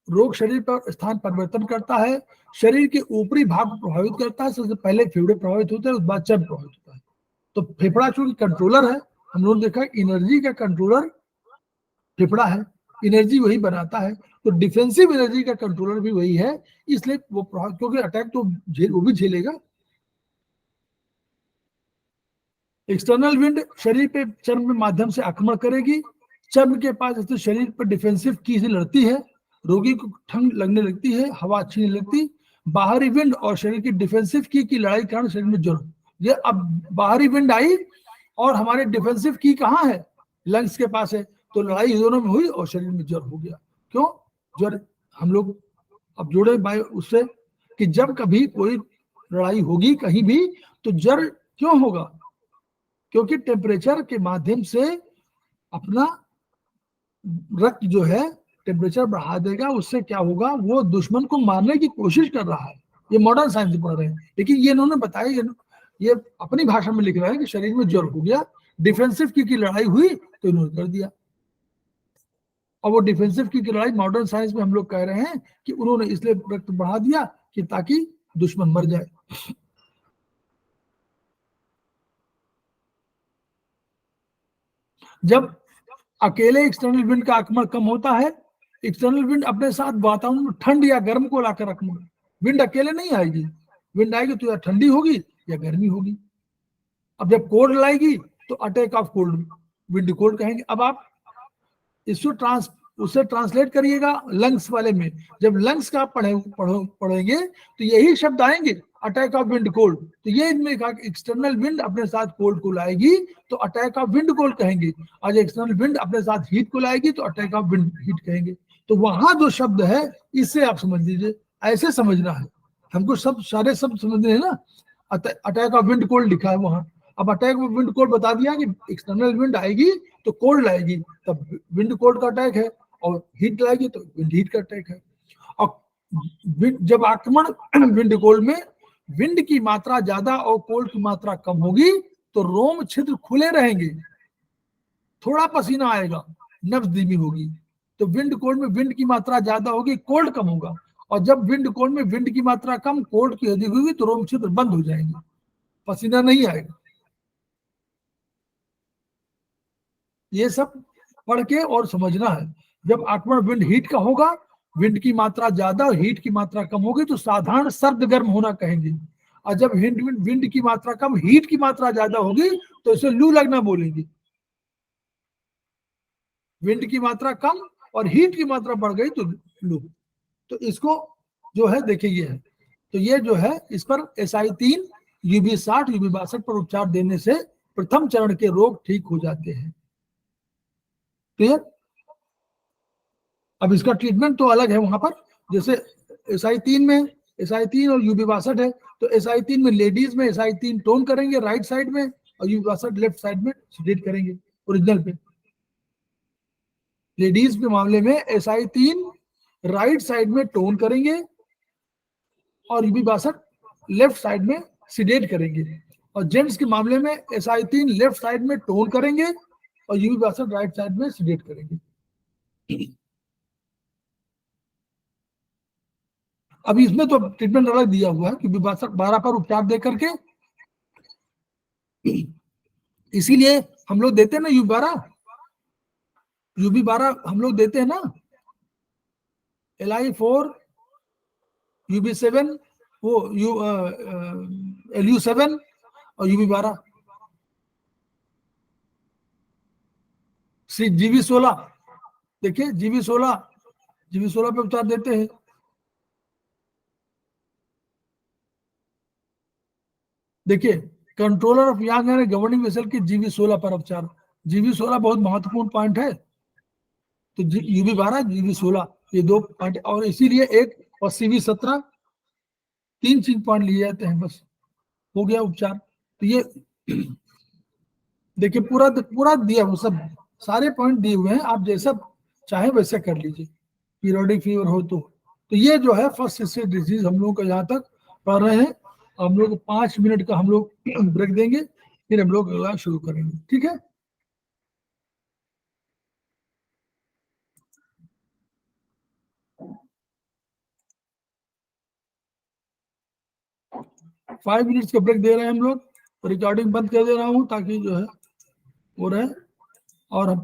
रोग शरीर पर स्थान परिवर्तन करता है, शरीर के ऊपरी भाग को प्रभावित करता है। सबसे पहले फेफड़े प्रभावित होते हैं, उसके बाद चर्म प्रभावित होता है। तो फेफड़ा चूंकि कंट्रोलर है, हम लोगों ने देखा एनर्जी का कंट्रोलर फेफड़ा है, एनर्जी वही बनाता है, तो डिफेंसिव एनर्जी का कंट्रोलर भी वही है, इसलिए वो प्रभावित, क्योंकि अटैक तो वो भी झेलेगा। एक्सटर्नल विंड शरीर पे चर्म के माध्यम से आक्रमण करेगी, चर्म के पास स्थित शरीर पर डिफेंसिव की से लड़ती है, रोगी को ठंड लगने लगती है, हवा अच्छी नहीं लगती। बाहरी विंड और शरीर की डिफेंसिव की लड़ाई के कारण शरीर में ज्वर। ये अब बाहरी विंड आई और हमारे डिफेंसिव की कहाँ है, लंग्स के पास है, तो लड़ाई दोनों में हुई और शरीर में ज्वर हो गया। क्यों ज्वर, हम लोग अब जोड़े बाय उससे कि जब कभी कोई लड़ाई होगी कहीं भी तो जर क्यों होगा? क्योंकि टेम्परेचर के माध्यम से अपना रक्त जो है टेम्परेचर बढ़ा देगा, उससे क्या होगा, वो दुश्मन को मारने की कोशिश कर रहा है। ये मॉडर्न साइंस पढ़ रहे हैं, लेकिन ये इन्होंने बताया, ये अपनी भाषा में लिख रहा है कि शरीर में ज्वर हो गया, डिफेंसिव की लड़ाई हुई तो इन्होंने कर दिया। और वो डिफेंसिव की लड़ाई मॉडर्न साइंस में हम लोग कह रहे हैं कि उन्होंने इसलिए रक्त बढ़ा दिया कि ताकि दुश्मन मर जाए। जब अकेले एक्सटर्नल विंड का आगमन कम होता है, एक्सटर्नल विंड अपने साथ वातावरण में ठंड या गर्म को लाकर रखना। विंड अकेले नहीं आएगी, विंड आएगी तो या ठंडी होगी या गर्मी होगी। अब जब कोल्ड लाएगी तो attack of cold, wind cold कहेंगे। अब आप इसको उसे ट्रांसलेट करिएगा लंग्स वाले में। जब लंग्स का आप पढ़ेंगे तो यही शब्द आएंगे, अटैक ऑफ विंड कोल्ड। तो ये इनमें कहा कि एक्सटर्नल विंड अपने साथ कोल्ड को लाएगी तो अटैक ऑफ विंड कोल्ड कहेंगे, और एक्सटर्नल विंड अपने साथ हीट को लाएगी तो अटैक ऑफ विंड हीट कहेंगे। तो वहां जो शब्द है इससे आप समझ लीजिए, ऐसे समझना है हमको, सब सारे शब्द समझने हैं ना। अटैक ऑफ विंड कोल्ड लिखा है वहां, अब अटैक ऑफ विंड कोल्ड बता दिया कि एक्सटर्नल विंड आएगी तो कोल्ड लाएगी, तब विंड कोल्ड का अटैक है, और हीट लाएगी तो विंड हीट का अटैक है। और जब आक्रमण विंड कोल्ड में विंड की मात्रा ज्यादा और कोल्ड की मात्रा कम होगी तो रोम छिद्र खुले रहेंगे, थोड़ा पसीना आएगा, नब्ज धीमी होगी। तो विंड कोल्ड में विंड की मात्रा ज्यादा होगी, कोल्ड कम होगा। और जब विंड कोल्ड में विंड की मात्रा कम, कोल्ड की अधिक होगी तो रोम छिद्र बंद हो जाएंगे, पसीना नहीं आएगा। ये सब पढ़ के और समझना है। जब आक्रमण विंड हीट का होगा, विंड की मात्रा ज्यादा और हीट की मात्रा कम होगी तो साधारण सर्द गर्म होना कहेंगे। और जब विंड की मात्रा कम, हीट की मात्रा ज्यादा होगी तो इसे लू लगना बोलेंगे। विंड की मात्रा कम और हीट की मात्रा बढ़ गई तो लू। तो इसको जो है देखिए ये है, तो ये जो है इस पर SI3 UV60 UV62 पर उपचार देने से प्रथम चरण के रोग ठीक हो जाते हैं। क्लियर? अब इसका ट्रीटमेंट तो अलग है वहां पर, जैसे SI3 में SI3 और UV62 है, तो SI3 में लेडीज में SI3 टोन करेंगे राइट साइड में, और UV62 लेफ्ट साइड में सेडेट करेंगे ओरिजिनल पे। लेडीज के मामले में SI3 राइट साइड में टोन करेंगे और UV62 लेफ्ट साइड में सेडेट करेंगे। और जेंट्स के मामले में SI3 लेफ्ट साइड में टोन करेंगे और UV62 राइट साइड में सेडेट करेंगे। अभी इसमें तो ट्रीटमेंट अलग दिया हुआ है कि UV12 पर उपचार दे करके, इसीलिए हम लोग देते हैं ना UV12 हम लोग देते हैं ना, LI4 UV7 वो LU7 और UV12 GV16। देखिए GV16 पे उपचार देते हैं। देखिए controller of young and governing vessel की GV16 पर उपचार। GV16 बहुत महत्वपूर्ण पॉइंट है, तो UV12 GV16 ये 2 पॉइंट, और इसीलिए एक और CV17 3 पॉइंट लिए जाते हैं, बस हो गया उपचार। तो ये देखिए पूरा दिया, वो सब सारे पॉइंट दिए हुए हैं, आप जैसा चाहे वैसे कर लीजिए। पीरियोडिक फीवर हो तो ये जो है फर्स्ट सिस्टर डिजीज हम लोग को यहाँ तक पढ़ रहे हैं। हम लोग 5 मिनट का हम लोग ब्रेक देंगे, फिर हम लोग अगला शुरू करेंगे, ठीक है? फाइव मिनट्स का ब्रेक दे रहे हैं हम लोग। रिकॉर्डिंग बंद कर दे रहा हूँ ताकि जो है वो रहे, और हम